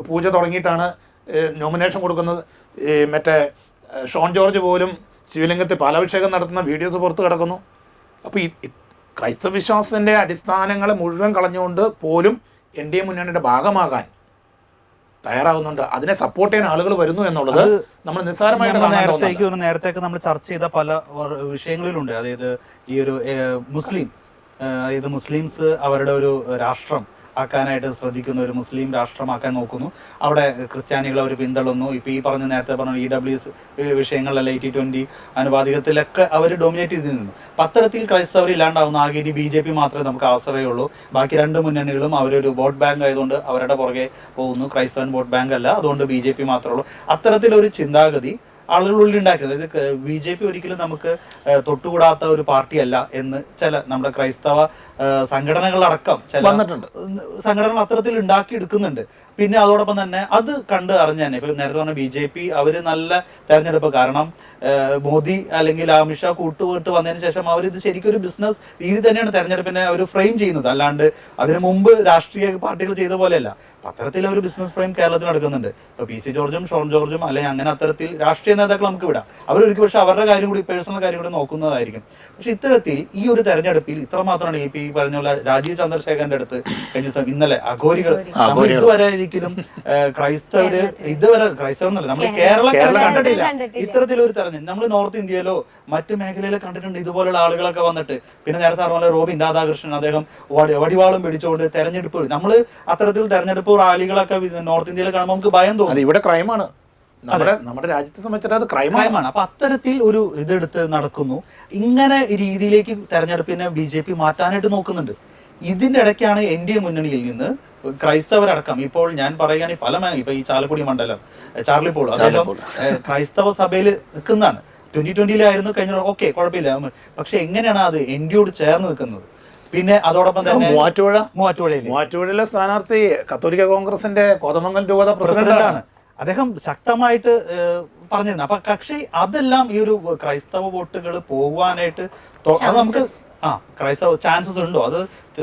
പൂജ തുടങ്ങിയിട്ടാണ് നോമിനേഷൻ കൊടുക്കുന്നത്. മറ്റേ ഷോൺ ജോർജ് പോലും ശിവലിംഗത്തിൽ പാലാഭിഷേകം നടത്തുന്ന വീഡിയോസ് പുറത്ത് കിടക്കുന്നു. അപ്പോൾ ക്രൈസ്തവ വിശ്വാസത്തിൻ്റെ അടിസ്ഥാനങ്ങളെ മുഴുവൻ കളഞ്ഞുകൊണ്ട് പോലും NDA മുന്നണിയുടെ ഭാഗമാകാൻ തയ്യാറാകുന്നുണ്ട്. അതിനെ സപ്പോർട്ട് ചെയ്യാൻ ആളുകൾ വരുന്നു എന്നുള്ളത് നമ്മൾ നിസ്സാരമായിട്ട് നേരത്തേക്ക് നമ്മൾ ചർച്ച ചെയ്ത പല വിഷയങ്ങളിലുണ്ട്. അതായത് ഈ ഒരു മുസ്ലിംസ് അവരുടെ ഒരു രാഷ്ട്രം ആക്കാനായിട്ട് ശ്രദ്ധിക്കുന്നു, ഒരു മുസ്ലിം രാഷ്ട്രമാക്കാൻ നോക്കുന്നു. അവിടെ ക്രിസ്ത്യാനികളെ അവർ പിന്തള്ളുന്നു. ഇപ്പൊ ഈ നേരത്തെ പറഞ്ഞ EWS വിഷയങ്ങളിലല്ല, 80-20 അനുപാതികത്തിലൊക്കെ അവർ ഡൊമിനേറ്റ് ചെയ്തിരുന്നു. അത്തരത്തിൽ ക്രൈസ്തവർ ഇല്ലാണ്ടാവുന്നു. ആകെ ഇനി BJP മാത്രമേ നമുക്ക് ആശ്രയമുള്ളൂ. ബാക്കി രണ്ട് മുന്നണികളും അവരൊരു വോട്ട് ബാങ്ക് ആയതുകൊണ്ട് അവരുടെ പുറകെ പോകുന്നു. ക്രൈസ്തവൻ വോട്ട് ബാങ്ക് അല്ല, അതുകൊണ്ട് BJP മാത്രമേ ഉള്ളൂ. അത്തരത്തിലൊരു ചിന്താഗതി ആളുകളുള്ളിൽ ഉണ്ടാക്കുന്നത്. ഇത് BJP ഒരിക്കലും നമുക്ക് തൊട്ടുകൂടാത്ത ഒരു പാർട്ടിയല്ല എന്ന് ചില നമ്മുടെ ക്രൈസ്തവ സംഘടനകളടക്കം ചില സംഘടനകൾ അത്തരത്തിൽ ഉണ്ടാക്കി എടുക്കുന്നുണ്ട്. പിന്നെ അതോടൊപ്പം തന്നെ അത് കണ്ട് അറിഞ്ഞു തന്നെ ഇപ്പൊ നേരത്തെ പറഞ്ഞ BJP അവര് നല്ല തെരഞ്ഞെടുപ്പ്, കാരണം മോദി അല്ലെങ്കിൽ അമിത്ഷാ കൂട്ടുപോയിട്ട് വന്നതിന് ശേഷം അവർ ഇത് ശരിക്കും ഒരു ബിസിനസ് രീതി തന്നെയാണ് തെരഞ്ഞെടുപ്പിനെ അവർ ഫ്രെയിം ചെയ്യുന്നത്. അല്ലാണ്ട് അതിനു മുമ്പ് രാഷ്ട്രീയ പാർട്ടികൾ ചെയ്ത പോലെയല്ല. അത്തരത്തിൽ ഒരു ബിസിനസ് ഫ്രെയിം കേരളത്തിൽ നടക്കുന്നുണ്ട്. ഇപ്പൊ PC ജോർജും ഷോൺ ജോർജും അല്ലെങ്കിൽ അങ്ങനെ അത്തരത്തിൽ രാഷ്ട്രീയ നേതാക്കൾ നമുക്ക് വിടാം. അവരൊരിക്കലും പക്ഷെ അവരുടെ കാര്യം കൂടി, പേഴ്സണൽ കാര്യം കൂടി നോക്കുന്നതായിരിക്കും. പക്ഷെ ഇത്തരത്തിൽ ഈ ഒരു തെരഞ്ഞെടുപ്പിൽ ഇത്രമാത്രമാണ് ഈ പറഞ്ഞ പോലെ രാജീവ് ചന്ദ്രശേഖരന്റെ അടുത്ത് കഴിഞ്ഞ ദിവസം ഇന്നലെ അഘോരികൾ നമ്മൾ ഇതുവരെ ഒരിക്കലും ക്രൈസ്തവര് ഇതുവരെ ക്രൈസ്തവെന്നല്ല നമ്മൾ കേരളം കണ്ടിട്ടില്ല ഇത്തരത്തിലൊരു തെരഞ്ഞെടുപ്പ്. നമ്മൾ നോർത്ത് ഇന്ത്യയിലോ മറ്റു മേഖലയിലോ കണ്ടിട്ടുണ്ട് ഇതുപോലുള്ള ആളുകളൊക്കെ വന്നിട്ട്. പിന്നെ നേരത്തെ പറഞ്ഞ റോബിൻ രാധാകൃഷ്ണൻ, അദ്ദേഹം വടിവാളും പിടിച്ചുകൊണ്ട് തെരഞ്ഞെടുപ്പ്, നമ്മൾ അത്തരത്തിൽ തെരഞ്ഞെടുപ്പ് റാലികളൊക്കെ നോർത്ത് ഇന്ത്യയിൽ കാണുമ്പോൾ നമുക്ക് ഭയം തോന്നും. ഇവിടെ ക്രൈമാണ്, നമ്മുടെ രാജ്യത്തെ സംബന്ധിച്ചിട്ട് അത് ക്രൈമാണ്. അപ്പൊ അത്തരത്തിൽ ഒരു ഇതെടുത്ത് നടക്കുന്നു. ഇങ്ങനെ രീതിയിലേക്ക് തെരഞ്ഞെടുപ്പിനെ BJP മാറ്റാനായിട്ട് നോക്കുന്നുണ്ട്. ഇതിന്റെ ഇടയ്ക്കാണ് NDA മുന്നണിയിൽ നിന്ന് ക്രൈസ്തവരടക്കം, ഇപ്പോൾ ഞാൻ പറയുകയാണെങ്കിൽ ഇപ്പൊ ഈ ചാലക്കുടി മണ്ഡലം ചാർലി പോൾ അദ്ദേഹം ക്രൈസ്തവ സഭയിൽ നിൽക്കുന്നതാണ്. 2020 കഴിഞ്ഞ ഓക്കെ കുഴപ്പമില്ല. പക്ഷെ എങ്ങനെയാണ് അത് NDAയോട് ചേർന്ന് നിൽക്കുന്നത്? പിന്നെ അതോടൊപ്പം തന്നെ മൂവാറ്റുപുഴയിലെ സ്ഥാനാർത്ഥി കത്തോലിക്ക കോൺഗ്രസിന്റെ കോതമംഗലം രൂപത പ്രസിഡന്റാണ്. അദ്ദേഹം ശക്തമായിട്ട് പറഞ്ഞിരുന്നു. അപ്പൊ പക്ഷേ അതെല്ലാം ഈ ഒരു ക്രൈസ്തവ വോട്ടുകൾ പോകുവാനായിട്ട് അത് നമുക്ക് ക്രൈസ്തവ ചാൻസസ് ഉണ്ടോ? അത്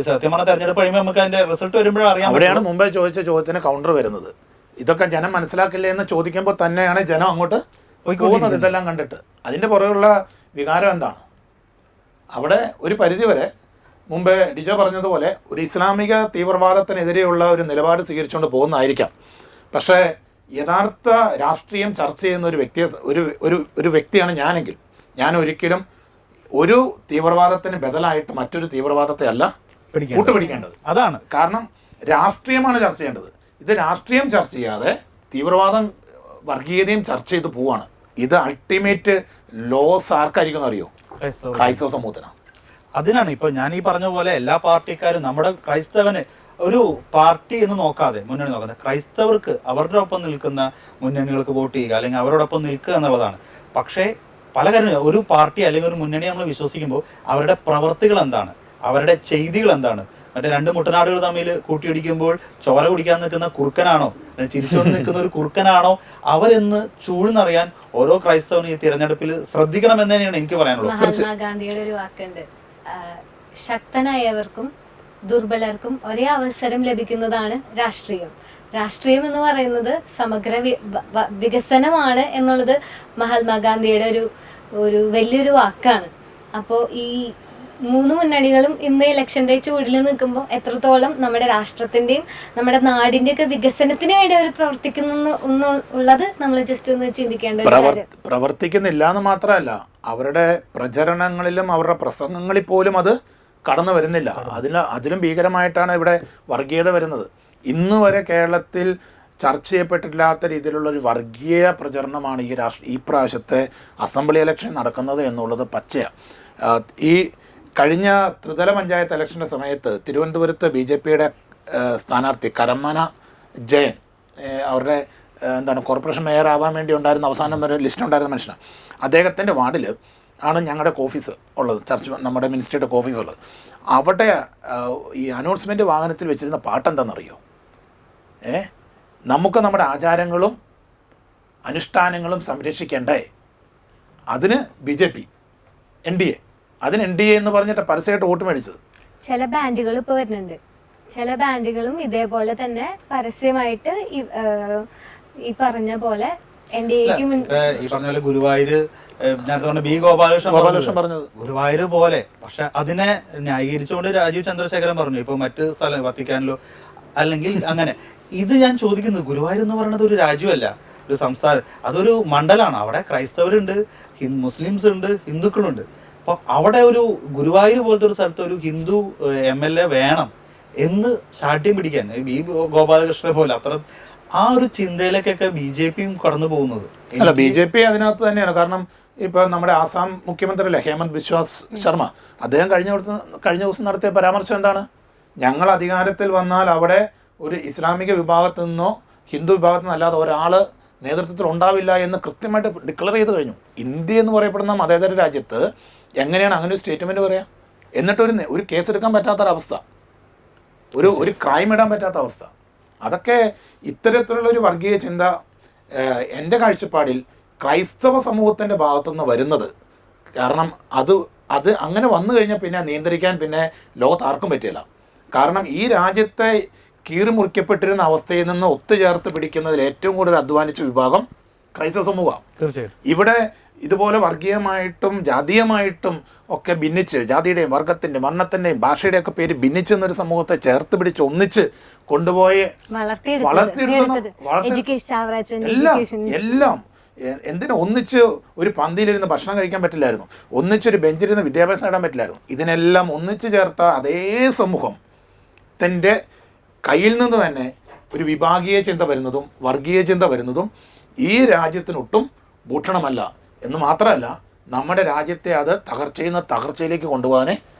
സത്യം പറഞ്ഞ തെരഞ്ഞെടുപ്പ് കഴിയുമ്പോൾ നമുക്ക് അതിന്റെ റിസൾട്ട് വരുമ്പോഴേ അറിയാം. അവിടെയാണ് മുമ്പേ ചോദിച്ച ചോദ്യത്തിന് കൗണ്ടർ വരുന്നത്. ഇതൊക്കെ ജനം മനസ്സിലാക്കില്ലേ എന്ന് ചോദിക്കുമ്പോൾ തന്നെയാണ് ജനം അങ്ങോട്ട് പോകുന്നത്. ഇതെല്ലാം കണ്ടിട്ട് അതിന്റെ പുറകെയുള്ള വികാരം എന്താണ്? അവിടെ ഒരു പരിധിവരെ മുമ്പേ ഡിജോ പറഞ്ഞതുപോലെ ഒരു ഇസ്ലാമിക തീവ്രവാദത്തിനെതിരെയുള്ള ഒരു നിലപാട് സ്വീകരിച്ചുകൊണ്ട് പോകുന്നതായിരിക്കാം. പക്ഷേ യഥാർത്ഥ രാഷ്ട്രീയം ചർച്ച ചെയ്യുന്ന ഒരു വ്യക്തിയാണ് ഞാനെങ്കിൽ ഞാൻ ഒരിക്കലും ഒരു തീവ്രവാദത്തിന് ബദലായിട്ട് മറ്റൊരു തീവ്രവാദത്തെ അല്ല കൂട്ടുപിടിക്കേണ്ടത്. അതാണ് കാരണം രാഷ്ട്രീയമാണ് ചർച്ച ചെയ്യേണ്ടത്. ഇത് രാഷ്ട്രീയം ചർച്ച ചെയ്യാതെ തീവ്രവാദം വർഗീയതയും ചർച്ച ചെയ്ത് പോവാണ്. ഇത് അൾട്ടിമേറ്റ് ലോസ് ആർക്കായിരിക്കും അറിയോ? ക്രൈസ്തവ സമൂഹത്തിനാണ്. അതിനാണ് ഇപ്പൊ ഞാൻ ഈ പറഞ്ഞ പോലെ എല്ലാ പാർട്ടിക്കാരും നമ്മുടെ ക്രൈസ്തവന് ഒരു പാർട്ടി എന്ന് നോക്കാതെ മുന്നണി നോക്കാതെ ക്രൈസ്തവർക്ക് അവരുടെ ഒപ്പം നിൽക്കുന്ന മുന്നണികൾക്ക് വോട്ട് ചെയ്യുക അല്ലെങ്കിൽ അവരോടൊപ്പം നിൽക്കുക എന്നുള്ളതാണ്. പക്ഷേ പല കാര്യം ഒരു പാർട്ടി അല്ലെങ്കിൽ ഒരു മുന്നണി നമ്മൾ വിശ്വസിക്കുമ്പോൾ അവരുടെ പ്രവർത്തികൾ എന്താണ്, അവരുടെ ചെയ്തികൾ എന്താണ്? മറ്റേ രണ്ട് മുട്ടനാടുകൾ തമ്മിൽ കൂട്ടിയിടിക്കുമ്പോൾ ചോര കുടിക്കാൻ നിൽക്കുന്ന കുറുക്കനാണോ, ചിരിച്ചുകൊണ്ട് നിൽക്കുന്ന ഒരു കുറുക്കനാണോ അവരെന്ന് ചൂഴ്ന്നറിയാൻ ഓരോ ക്രൈസ്തവനും ഈ തിരഞ്ഞെടുപ്പിൽ ശ്രദ്ധിക്കണം എന്ന് തന്നെയാണ് എനിക്ക് പറയാനുള്ളത്. മഹാത്മാഗാന്ധിയുടെ ഒരു വാക്കുണ്ട്, ശക്തനായവർക്കും ദുർബലർക്കും ഒരേ അവസരം ലഭിക്കുന്നതാണ് രാഷ്ട്രീയം. രാഷ്ട്രീയം എന്ന് പറയുന്നത് സമഗ്ര വികസനമാണ് എന്നുള്ളത് മഹാത്മാഗാന്ധിയുടെ ഒരു വലിയൊരു വാക്കാണ്. അപ്പോൾ ഈ മൂന്ന് മുന്നണികളും ഇന്ന് ഇലക്ഷന്റെ ചൂടിൽ നിൽക്കുമ്പോൾ എത്രത്തോളം നമ്മുടെ രാഷ്ട്രത്തിന്റെയും നമ്മുടെ നാടിന്റെയും ഒക്കെ വികസനത്തിന് വേണ്ടി അവർ പ്രവർത്തിക്കുന്നു ഉള്ളത് നമ്മൾ ജസ്റ്റ് ഒന്ന് ചിന്തിക്കേണ്ട. പ്രവർത്തിക്കുന്നില്ല എന്ന് മാത്രമല്ല, അവരുടെ പ്രചരണങ്ങളിലും അവരുടെ പ്രസംഗങ്ങളിൽ പോലും അത് കടന്നു വരുന്നില്ല. അതിലും ഭീകരമായിട്ടാണ് ഇവിടെ വർഗീയത വരുന്നത്. ഇന്ന് വരെ കേരളത്തിൽ ചർച്ച ചെയ്യപ്പെട്ടിട്ടില്ലാത്ത രീതിയിലുള്ള ഒരു വർഗീയ പ്രചരണമാണ് ഈ പ്രാവശ്യത്തെ അസംബ്ലി ഇലക്ഷൻ നടക്കുന്നത് എന്നുള്ളത് പച്ചയാണ്. ഈ കഴിഞ്ഞ ത്രിതല പഞ്ചായത്ത് ഇലക്ഷൻ്റെ സമയത്ത് തിരുവനന്തപുരത്ത് BJPയുടെ സ്ഥാനാർത്ഥി കരമന ജയൻ, അവരുടെ കോർപ്പറേഷൻ മേയർ ആവാൻ വേണ്ടി ഉണ്ടായിരുന്ന അവസാനം വരെ ലിസ്റ്റ് ഉണ്ടായിരുന്ന മനുഷ്യനാണ്. അദ്ദേഹത്തിൻ്റെ വാർഡിൽ ആണ് ഞങ്ങളുടെ ഓഫീസ് ഉള്ളത്, നമ്മുടെ മിനിസ്ട്രിയുടെ ഓഫീസ് ഉള്ളത്. അവിടെ ഈ അനൗൺസ്മെൻറ്റ് വാഹനത്തിൽ വെച്ചിരുന്ന പാട്ടെന്താണെന്നറിയോ? നമുക്ക് നമ്മുടെ ആചാരങ്ങളും അനുഷ്ഠാനങ്ങളും സംരക്ഷിക്കേണ്ടേ, അതിന് BJP NDA, അതിന് NDA എന്ന് പറഞ്ഞിട്ട് പരസ്യമായിട്ട് വോട്ട് മേടിച്ചത്. ചില ബാൻഡുകൾ ഇപ്പോൾ വരുന്നുണ്ട്, ചില ബാൻഡുകളും ഇതേപോലെ തന്നെ പരസ്യമായിട്ട് ഈ പറഞ്ഞ പോലെ NDAക്ക് ഈ പറഞ്ഞ പോലെ ഗുരുവായൂര് നേരത്തെ പറഞ്ഞ B. ഗോപാലകൃഷ്ണൻ പറഞ്ഞത് ഗുരുവായൂര് പോലെ, പക്ഷെ അതിനെ ന്യായീകരിച്ചുകൊണ്ട് രാജീവ് ചന്ദ്രശേഖരൻ പറഞ്ഞു ഇപ്പൊ മറ്റ് സ്ഥലം വത്തിക്കാനിലോ അല്ലെങ്കിൽ അങ്ങനെ. ഇത് ഞാൻ ചോദിക്കുന്നത്, ഗുരുവായൂർ എന്ന് പറയുന്നത് ഒരു രാജ്യമല്ല, ഒരു സംസ്ഥാനം, അതൊരു മണ്ഡലമാണ്. അവിടെ ക്രൈസ്തവരുണ്ട്, മുസ്ലിംസ് ഉണ്ട്, ഹിന്ദുക്കളുണ്ട്. അപ്പൊ അവിടെ ഒരു ഗുരുവായൂർ പോലത്തെ ഒരു സ്ഥലത്ത് ഒരു ഹിന്ദു MLA വേണം എന്ന് ശാഠ്യം പിടിക്കാൻ ഈ ഗോപാലകൃഷ്ണനെ പോലെ അത്ര ആ ഒരു ചിന്തയിലേക്കൊക്കെ BJP കടന്നു പോകുന്നത്. അല്ല, BJP അതിനകത്ത് തന്നെയാണ്. കാരണം ഇപ്പൊ നമ്മുടെ ആസാം മുഖ്യമന്ത്രി അല്ലേ ഹേമന്ത് ബിശ്വാസ് ശർമ്മ, അദ്ദേഹം കഴിഞ്ഞ ദിവസം നടത്തിയ പരാമർശം എന്താണ്? ഞങ്ങൾ അധികാരത്തിൽ വന്നാൽ അവിടെ ഒരു ഇസ്ലാമിക വിഭാഗത്തിൽ നിന്നോ ഹിന്ദു വിഭാഗത്തിൽ നിന്നോ അല്ലാതെ ഒരാൾ നേതൃത്വത്തിൽ ഉണ്ടാവില്ല എന്ന് കൃത്യമായിട്ട് ഡിക്ലെയർ ചെയ്ത് കഴിഞ്ഞു. ഇന്ത്യ എന്ന് പറയപ്പെടുന്ന മതേതര രാജ്യത്ത് എങ്ങനെയാണ് അങ്ങനെ ഒരു സ്റ്റേറ്റ്മെൻറ്റ് പറയാം? എന്നിട്ട് ഒരു കേസെടുക്കാൻ പറ്റാത്തൊരവസ്ഥ, ഒരു ക്രൈം ഇടാൻ പറ്റാത്ത അവസ്ഥ. അതൊക്കെ ഇത്തരത്തിലുള്ളൊരു വർഗീയ ചിന്ത എൻ്റെ കാഴ്ചപ്പാടിൽ ക്രൈസ്തവ സമൂഹത്തിൻ്റെ ഭാഗത്തുനിന്ന് വരുന്നത്. കാരണം അത് അങ്ങനെ വന്നു കഴിഞ്ഞാൽ പിന്നെ നിയന്ത്രിക്കാൻ പിന്നെ ലോകത്ത് ആർക്കും പറ്റില്ല. കാരണം ഈ രാജ്യത്തെ കീറിമുറിക്കപ്പെട്ടിരുന്ന അവസ്ഥയിൽ നിന്ന് ഒത്തുചേർത്ത് പിടിക്കുന്നതിൽ ഏറ്റവും കൂടുതൽ അധ്വാനിച്ച വിഭാഗം ക്രൈസ്തവ സമൂഹമാണ്. തീർച്ചയായിട്ടും ഇവിടെ ഇതുപോലെ വർഗീയമായിട്ടും ജാതീയമായിട്ടും ഒക്കെ ഭിന്നിച്ച്, ജാതിയുടെയും വർഗത്തിൻ്റെയും വർണ്ണത്തിൻ്റെയും ഭാഷയുടെയൊക്കെ പേര് ഭിന്നിച്ചെന്നൊരു സമൂഹത്തെ ചേർത്ത് പിടിച്ച് ഒന്നിച്ച് കൊണ്ടുപോയി എല്ലാം എന്തിനാ ഒന്നിച്ച് ഒരു പന്തിയിലിരുന്ന് ഭക്ഷണം കഴിക്കാൻ പറ്റില്ലായിരുന്നു, ഒന്നിച്ചൊരു ബെഞ്ചിലിരുന്ന് വിദ്യാഭ്യാസം നേടാൻ പറ്റില്ലായിരുന്നു. ഇതിനെല്ലാം ഒന്നിച്ച് ചേർത്ത അതേ സമൂഹത്തിൻ്റെ കയ്യിൽ നിന്ന് തന്നെ ഒരു വിഭാഗീയ ചിന്ത വരുന്നതും വർഗീയ ചിന്ത വരുന്നതും ഈ രാജ്യത്തിനൊട്ടും ഭൂഷണമല്ല എന്ന് മാത്രമല്ല, നമ്മുടെ രാജ്യത്തെ അത് തകർച്ചയിലേക്ക് കൊണ്ടുപോകാനേ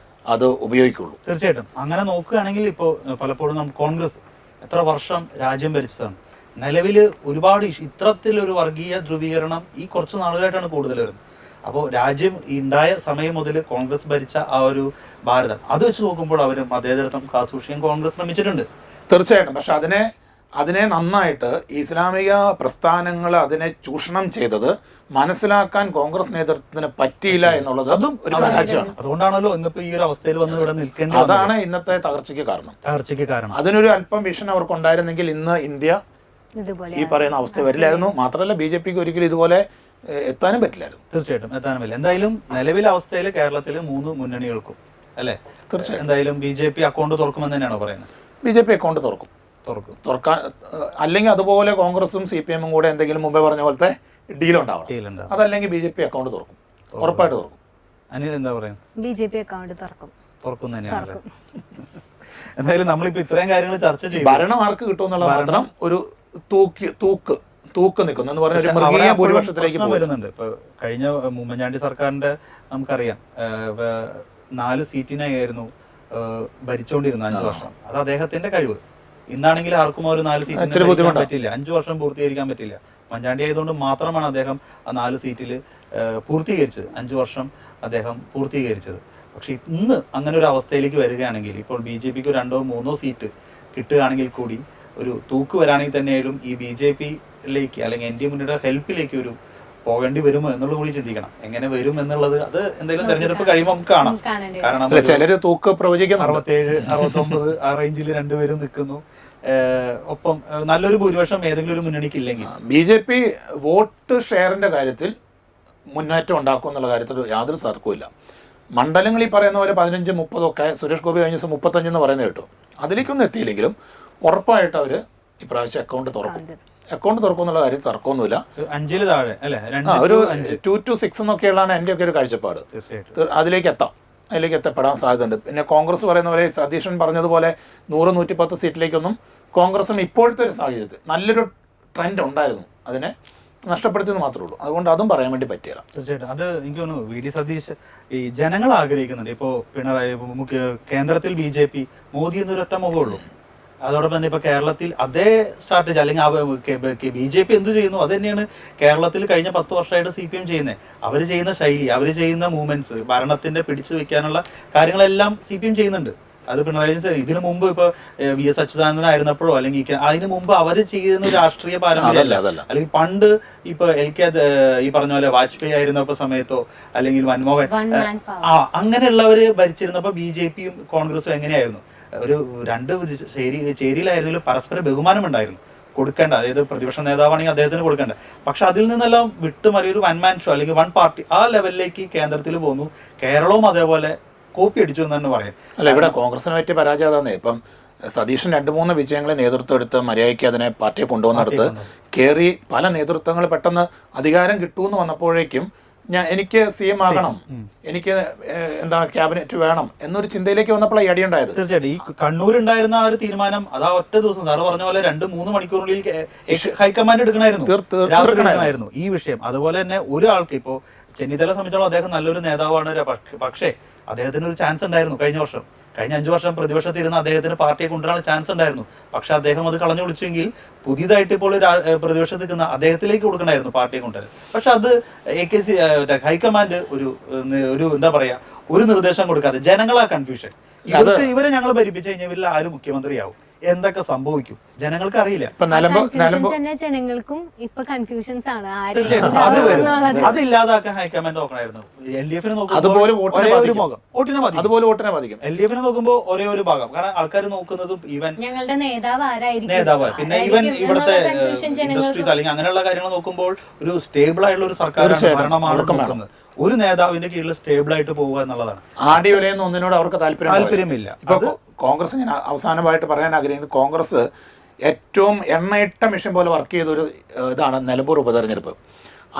അത് ഉപയോഗിക്കുള്ളൂ. തീർച്ചയായിട്ടും അങ്ങനെ നോക്കുകയാണെങ്കിൽ ഇപ്പോൾ പലപ്പോഴും കോൺഗ്രസ് എത്ര വർഷം രാജ്യം ഭരിച്ചതാണ്. നിലവിൽ ഒരുപാട് ഇത്തരത്തിലൊരു വർഗീയ ധ്രുവീകരണം ഈ കുറച്ച് നാളുകളായിട്ടാണ് കൂടുതൽ വരുന്നത്. അപ്പോൾ രാജ്യം ഉണ്ടായ സമയം മുതൽ കോൺഗ്രസ് ഭരിച്ച ആ ഒരു ഭാരതം അത് വെച്ച് നോക്കുമ്പോൾ അവർ മതേതരത്വം കാത്തുസൂക്ഷിക്കാൻ കോൺഗ്രസ് ശ്രമിച്ചിട്ടുണ്ട്. തീർച്ചയായിട്ടും. പക്ഷെ അതിനെ നന്നായിട്ട് ഇസ്ലാമിക പ്രസ്ഥാനങ്ങൾ അതിനെ ചൂഷണം ചെയ്തത് മനസ്സിലാക്കാൻ കോൺഗ്രസ് നേതൃത്വത്തിന് പറ്റിയില്ല എന്നുള്ളത് അതും ഒരു പരാജയമാണ്. അതുകൊണ്ടാണല്ലോ ഇന്നിപ്പോ ഈ ഒരു അവസ്ഥയിൽ വന്ന് ഇവിടെ നിൽക്കേണ്ടത്. അതാണ് ഇന്നത്തെ തകർച്ചയ്ക്ക് കാരണം. അതിനൊരു അല്പം വിഷൻ അവർക്കുണ്ടായിരുന്നെങ്കിൽ ഇന്ന് ഇന്ത്യ ഈ പറയുന്ന അവസ്ഥ വരില്ലായിരുന്നു. മാത്രമല്ല BJPക്ക് ഒരിക്കലും ഇതുപോലെ എത്താനും പറ്റില്ലായിരുന്നു. തീർച്ചയായിട്ടും എത്താനും പറ്റില്ല. എന്തായാലും നിലവിലെ അവസ്ഥയിൽ കേരളത്തിലെ 3 മുന്നണികൾക്കും അല്ലേ തീർച്ചയായും എന്തായാലും BJP അക്കൗണ്ട് തുറക്കുമെന്ന് തന്നെയാണോ പറയുന്നത്? BJP അക്കൗണ്ട് തുറക്കാൻ അല്ലെങ്കിൽ അതുപോലെ കോൺഗ്രസും CPM കൂടെ എന്തെങ്കിലും മുമ്പേ പറഞ്ഞ പോലത്തെ ഡീൽ ഉണ്ടാവണം. അതല്ലെങ്കിൽ BJP അക്കൗണ്ട് തുറക്കും, ഉറപ്പായിട്ട് തുറക്കും. അനിൽ എന്താ പറയുക? BJP അക്കൗണ്ട് തുറക്കും തന്നെയാണ്. എന്തായാലും നമ്മളിപ്പോ ഇത്രയും കാര്യങ്ങൾ ചർച്ച ചെയ്തു. ഭരണം ആർക്ക് കിട്ടുമെന്നുള്ള മാത്രം ഒരു തൂക്ക് നിൽക്കുന്നു എന്ന് പറഞ്ഞ ഒരു മൃഗീയ ഭൂരിപക്ഷത്തിലേക്ക് വരുന്നുണ്ട്. ഇപ്പൊ കഴിഞ്ഞ ഉമ്മൻചാണ്ടി സർക്കാരിന്റെ നമുക്കറിയാം 4 സീറ്റിനായിരുന്നു ഭരിച്ചുകൊണ്ടിരുന്ന 5 വർഷം. അത് അദ്ദേഹത്തിന്റെ കഴിവ്. ഇന്നാണെങ്കിൽ ആർക്കും ഒരു 4 സീറ്റിന് പറ്റില്ല, 5 വർഷം പൂർത്തീകരിക്കാൻ പറ്റില്ല. ഉമ്മൻചാണ്ടി ആയതുകൊണ്ട് മാത്രമാണ് അദ്ദേഹം ആ 4 സീറ്റിൽ പൂർത്തീകരിച്ചത്, 5 വർഷം അദ്ദേഹം പൂർത്തീകരിച്ചത്. പക്ഷെ ഇന്ന് അങ്ങനെ ഒരു അവസ്ഥയിലേക്ക് വരികയാണെങ്കിൽ ഇപ്പോൾ BJPക്ക് 2 or 3 സീറ്റ് കിട്ടുകയാണെങ്കിൽ കൂടി ഒരു തൂക്ക് വരാണെങ്കിൽ തന്നെയായാലും ഈ BJPയിലേക്ക് അല്ലെങ്കിൽ NDA മുന്നണിയുടെ ഹെൽപ്പിലേക്ക് ഒരു പോകേണ്ടി വരുമോ എന്നുള്ളത് കൂടി ചിന്തിക്കണം. എങ്ങനെ വരും എന്നുള്ളത് അത് എന്തെങ്കിലും തെരഞ്ഞെടുപ്പ് കഴിയുമ്പോൾ നമുക്ക് കാണാം. കാരണം ചിലര് തൂക്ക് പ്രവചിക്കുന്നു. 67, 69 ആ റേഞ്ചിൽ രണ്ടുപേരും നിൽക്കുന്നു. ഒപ്പം നല്ലൊരു ഭൂരിപക്ഷം ഏതെങ്കിലും ഒരു മുന്നണിക്ക് ഇല്ലെങ്കിൽ BJP വോട്ട് ഷെയറിന്റെ കാര്യത്തിൽ മുന്നേറ്റം ഉണ്ടാക്കും എന്നുള്ള കാര്യത്തിൽ യാതൊരു തർക്കവുമില്ല. മണ്ഡലങ്ങളിൽ പറയുന്ന പോലെ 15-30 ഒക്കെ സുരേഷ് ഗോപി കഴിഞ്ഞ ദിവസം 35 എന്ന് പറയുന്നത് കേട്ടു. അതിലേക്കൊന്നും എത്തിയില്ലെങ്കിലും ഉറപ്പായിട്ട് അവർ ഇപ്രാവശ്യം അക്കൗണ്ട് തുറക്കും എന്നുള്ള കാര്യം തർക്കമൊന്നുമില്ല. 5 താഴെ അല്ലേ, ഒരു 2 to 6 എന്നൊക്കെയുള്ളതാണ് എൻ്റെയൊക്കെ ഒരു കാഴ്ചപ്പാട്. അതിലേക്ക് എത്തപ്പെടാൻ സാധ്യതയുണ്ട്. പിന്നെ കോൺഗ്രസ് പറയുന്ന പോലെ സതീശൻ പറഞ്ഞതുപോലെ 100-110 സീറ്റിലേക്കൊന്നും കോൺഗ്രസിന് ഇപ്പോഴത്തെ ഒരു സാഹചര്യത്തിൽ നല്ലൊരു ട്രെൻഡ് ഉണ്ടായിരുന്നു, അതിനെ നഷ്ടപ്പെടുത്തിയെന്ന് മാത്രമേ ഉള്ളൂ. അതുകൊണ്ട് അതും പറയാൻ വേണ്ടി പറ്റില്ല. തീർച്ചയായിട്ടും അത് എനിക്ക് തോന്നുന്നു VD സതീശ് ഈ ജനങ്ങൾ ആഗ്രഹിക്കുന്നുണ്ട്. ഇപ്പോൾ പിണറായി കേന്ദ്രത്തിൽ BJP മോദി എന്നൊരൊറ്റ മുഖമുള്ളൂ. അതോടൊപ്പം തന്നെ ഇപ്പൊ കേരളത്തിൽ അതേ സ്ട്രാറ്റജി അല്ലെങ്കിൽ BJP എന്ത് ചെയ്യുന്നു അത് തന്നെയാണ് കേരളത്തിൽ കഴിഞ്ഞ 10 വർഷമായിട്ട് CPM ചെയ്യുന്നത്. അവർ ചെയ്യുന്ന ശൈലി, അവർ ചെയ്യുന്ന മൂവ്മെന്റ്സ്, ഭരണത്തിന്റെ പിടിച്ചു വെക്കാനുള്ള കാര്യങ്ങളെല്ലാം CPM ചെയ്യുന്നുണ്ട്. അത് പിണറായി ഇതിനു മുമ്പ് ഇപ്പൊ VS അച്യുതാനന്ദൻ ആയിരുന്നപ്പോഴോ അല്ലെങ്കിൽ അതിനു മുമ്പ് അവർ ചെയ്യുന്ന രാഷ്ട്രീയ പാരമ്പര്യമല്ല. അല്ലെങ്കിൽ പണ്ട് ഇപ്പൊ ഈ പറഞ്ഞ പോലെ വാജ്പേയി ആയിരുന്നപ്പോ സമയത്തോ അല്ലെങ്കിൽ മൻമോഹൻ അങ്ങനെയുള്ളവര് ഭരിച്ചിരുന്നപ്പോ BJPയും കോൺഗ്രസും എങ്ങനെയായിരുന്നു? ഒരു 2 ചേരിയിലായിരുന്നെങ്കിലും പരസ്പര ബഹുമാനം ഉണ്ടായിരുന്നു, കൊടുക്കേണ്ട. അതായത് പ്രതിപക്ഷ നേതാവാണെങ്കിൽ അദ്ദേഹത്തിന് കൊടുക്കേണ്ട. പക്ഷെ അതിൽ നിന്നെല്ലാം വിട്ടുമാറി ഒരു 1 man ഷോ അല്ലെങ്കിൽ 1 പാർട്ടി ആ ലെവലിലേക്ക് കേന്ദ്രത്തിൽ പോന്നു. കേരളവും അതേപോലെ കോപ്പി അടിച്ചു എന്ന് തന്നെ പറയാം. അല്ല, ഇവിടെ കോൺഗ്രസിനെ പറ്റിയ പരാജയം അതാണ്. ഇപ്പം സതീശൻ 2-3 വിജയങ്ങളെ നേതൃത്വം എടുത്ത് മര്യാദയ്ക്ക് അതിനെ പാർട്ടിയെ കൊണ്ടുവന്നെടുത്ത് കയറി പല നേതൃത്വങ്ങൾ പെട്ടെന്ന് അധികാരം കിട്ടുമെന്ന് വന്നപ്പോഴേക്കും എനിക്ക് CM ആകണം, എനിക്ക് എന്താണ് ക്യാബിനറ്റ് വേണം എന്നൊരു ചിന്തയിലേക്ക് വന്നപ്പോൾ ഈ അടിയുണ്ടായത്. തീർച്ചയായിട്ടും ഈ കണ്ണൂരുണ്ടായിരുന്ന ആ ഒരു തീരുമാനം അതാ ഒറ്റ ദിവസം സാറ് പറഞ്ഞ പോലെ 2-3 മണിക്കൂറിനുള്ളിൽ ഹൈക്കമാൻഡ് എടുക്കണമായിരുന്നു ഈ വിഷയം. അതുപോലെ തന്നെ ഒരാൾക്ക് ഇപ്പോ ചെന്നിത്തല സംബന്ധിച്ചോളം അദ്ദേഹം നല്ലൊരു നേതാവാണ്, പക്ഷേ അദ്ദേഹത്തിന് ഒരു ചാൻസ് ഉണ്ടായിരുന്നു കഴിഞ്ഞ 5 വർഷം പ്രതിപക്ഷത്തിരുന്ന അദ്ദേഹത്തിന് പാർട്ടിയെ കൊണ്ടുവരാൻ ചാൻസ് ഉണ്ടായിരുന്നു. പക്ഷെ അദ്ദേഹം അത് കളഞ്ഞു വിളിച്ചെങ്കിൽ പുതിയതായിട്ട് ഇപ്പോൾ പ്രതിപക്ഷത്ത് നിൽക്കുന്ന അദ്ദേഹത്തിലേക്ക് കൊടുക്കണമായിരുന്നു പാർട്ടിയെ കൊണ്ടുവരാൻ. പക്ഷെ അത് ഹൈക്കമാൻഡ് ഒരു എന്താ പറയാ ഒരു നിർദ്ദേശം കൊടുക്കാതെ ജനങ്ങളാ കൺഫ്യൂഷൻ. ഇവരെ ഞങ്ങൾ ഭരിപ്പിച്ചു കഴിഞ്ഞാൽ ഇവരിൽ ആര് മുഖ്യമന്ത്രിയാവും, എന്തൊക്കെ സംഭവിക്കും ജനങ്ങൾക്ക് അറിയില്ല. ജനങ്ങൾക്കും ഇപ്പൊ കൺഫ്യൂഷൻസ് ആണ്. അത് ഇല്ലാതാക്കാൻ ഹൈക്കമാൻഡ് നോക്കണമായിരുന്നു. LDF നോക്കുമ്പോൾ LDF നോക്കുമ്പോൾ ഒരേ ഒരു ഭാഗം, കാരണം ആൾക്കാർ നോക്കുന്നതും ഈവൻ ഞങ്ങളുടെ നേതാവ് പിന്നെ ഈവൻ ഇവിടുത്തെ ഇൻഡസ്ട്രീസ് അല്ലെങ്കിൽ അങ്ങനെയുള്ള കാര്യങ്ങൾ നോക്കുമ്പോൾ ഒരു സ്റ്റേബിൾ ആയിട്ടുള്ള ഒരു സർക്കാരാണ് ഭരണമാണ് നോക്കുന്നത്. ഒരു നേതാവിന്റെ കീഴിൽ സ്റ്റേബിൾ ആയിട്ട് പോവുക എന്നുള്ളതാണ്. ആടിയൊലയെന്ന് ഒന്നിനോട് അവർക്ക് താല്പര്യമില്ല. ഇപ്പൊ കോൺഗ്രസ്, ഞാൻ അവസാനമായിട്ട് പറയാൻ ആഗ്രഹിക്കുന്നത്, കോൺഗ്രസ് ഏറ്റവും എണ്ണയിട്ട മിഷൻ പോലെ വർക്ക് ചെയ്തൊരു ഇതാണ് നിലമ്പൂർ ഉപതെരഞ്ഞെടുപ്പ്.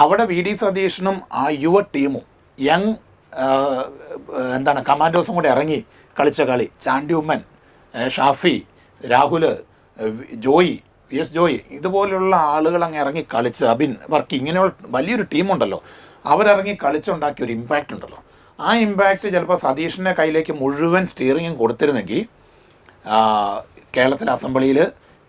അവിടെ VD സതീശനും ആ യുവ ടീമും യങ് കമാൻഡോസും കൂടെ ഇറങ്ങി കളിച്ച കളി, ചാണ്ടി ഉമ്മൻ, ഷാഫി, രാഹുൽ, VS ജോയി ഇതുപോലുള്ള ആളുകൾ അങ്ങ് ഇറങ്ങി കളിച്ച്, അബിൻ വർക്ക്, ഇങ്ങനെയുള്ള വലിയൊരു ടീമുണ്ടല്ലോ, അവരിറങ്ങി കളിച്ചുണ്ടാക്കിയ ഒരു ഇമ്പാക്റ്റ് ഉണ്ടല്ലോ. ആ ഇമ്പാക്റ്റ് ചിലപ്പോൾ സതീഷിൻ്റെ കയ്യിലേക്ക് മുഴുവൻ സ്റ്റിയറിങ്ങും കൊടുത്തിരുന്നെങ്കിൽ കേരളത്തിലെ അസംബ്ലിയിൽ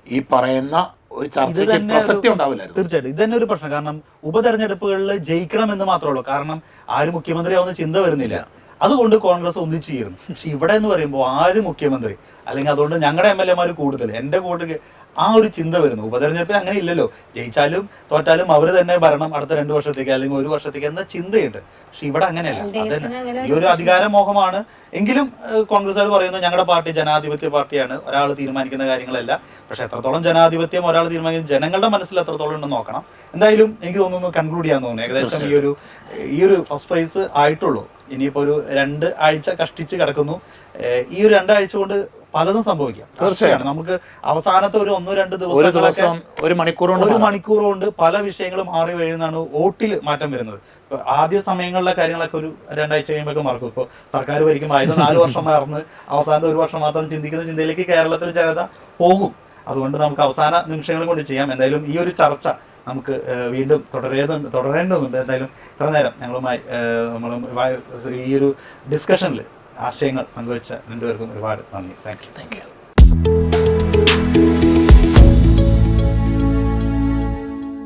ഈ പറയുന്ന ഒരു ചർച്ചയ്ക്ക് പ്രസക്തി ഉണ്ടാവില്ലായിരുന്നു. തീർച്ചയായിട്ടും ഇത് തന്നെ ഒരു പ്രശ്നം. കാരണം ഉപതെരഞ്ഞെടുപ്പുകളിൽ ജയിക്കണം എന്ന് മാത്രമേ ഉള്ളൂ, കാരണം ആര് മുഖ്യമന്ത്രിയാവുന്ന ചിന്ത വരുന്നില്ല. അതുകൊണ്ട് കോൺഗ്രസ് ഒന്നിച്ചു ചേരുന്നു. പക്ഷെ ഇവിടെ എന്ന് പറയുമ്പോൾ ആര് മുഖ്യമന്ത്രി, അല്ലെങ്കിൽ അതുകൊണ്ട് ഞങ്ങളുടെ MLA കൂടുതൽ, എൻ്റെ കൂട്ടിൽ ആ ഒരു ചിന്ത വരുന്നു. ഉപതെരഞ്ഞെടുപ്പിൽ അങ്ങനെ ഇല്ലല്ലോ, ജയിച്ചാലും തോറ്റാലും അവർ തന്നെ ഭരണം അടുത്ത 2 വർഷത്തേക്ക് അല്ലെങ്കിൽ 1 വർഷത്തേക്ക് എന്ന ചിന്തയുണ്ട്. പക്ഷെ ഇവിടെ അങ്ങനെയല്ല. അതന്നെ ഈ ഒരു അധികാരമോഹമാണ്. എങ്കിലും കോൺഗ്രസ്സുകാർ പറയുന്നു ഞങ്ങളുടെ പാർട്ടി ജനാധിപത്യ പാർട്ടിയാണ്, ഒരാൾ തീരുമാനിക്കുന്ന കാര്യങ്ങളല്ല. പക്ഷെ എത്രത്തോളം ജനാധിപത്യം ഒരാൾ തീരുമാനിക്കുന്ന ജനങ്ങളുടെ മനസ്സിൽ എത്രത്തോളം ഉണ്ടെന്ന് നോക്കണം. എന്തായാലും എനിക്ക് തോന്നുന്നു കൺക്ലൂഡ് ചെയ്യാൻ തോന്നുന്നു ഏകദേശം ഈ ഒരു ഫസ്റ്റ് പ്രൈസ് ആയിട്ടുള്ളൂ. ഇനിയിപ്പോ ഒരു 2 ആഴ്ച കഷ്ടിച്ച് കിടക്കുന്നു. ഈ ഒരു 2 ആഴ്ച കൊണ്ട് പലതും സംഭവിക്കാം. തീർച്ചയായും നമുക്ക് അവസാനത്തെ ഒരു 1-2 ദിവസം ഒരു മണിക്കൂർ കൊണ്ട് പല വിഷയങ്ങളും മാറി വീഴുന്നതാണ് വോട്ടിൽ മാറ്റം വരുന്നത്. ഇപ്പൊ ആദ്യ സമയങ്ങളിലെ കാര്യങ്ങളൊക്കെ ഒരു 2 ആഴ്ച കഴിയുമ്പോൾ മറക്കും. ഇപ്പോൾ സർക്കാർ ഭരിക്കുമ്പോൾ ആയത് 4 വർഷം മറന്ന് അവസാനത്തെ 1 വർഷം മാത്രം ചിന്തിക്കുന്ന ചിന്തയിലേക്ക് കേരളത്തിൽ ജനത പോകും. അതുകൊണ്ട് നമുക്ക് അവസാന നിമിഷങ്ങളും കൊണ്ട് ചെയ്യാം. എന്തായാലും ഈ ഒരു ചർച്ച നമുക്ക് വീണ്ടും തുടരേണ്ടതുണ്ട്. എന്തായാലും ഇത്ര നേരം ഞങ്ങളുമായി ഈ ഒരു ഡിസ്കഷനിൽ ആശയങ്ങൾ പങ്കുവെച്ച 2 പേർക്കും ഒരുപാട് നന്ദി. Thank you.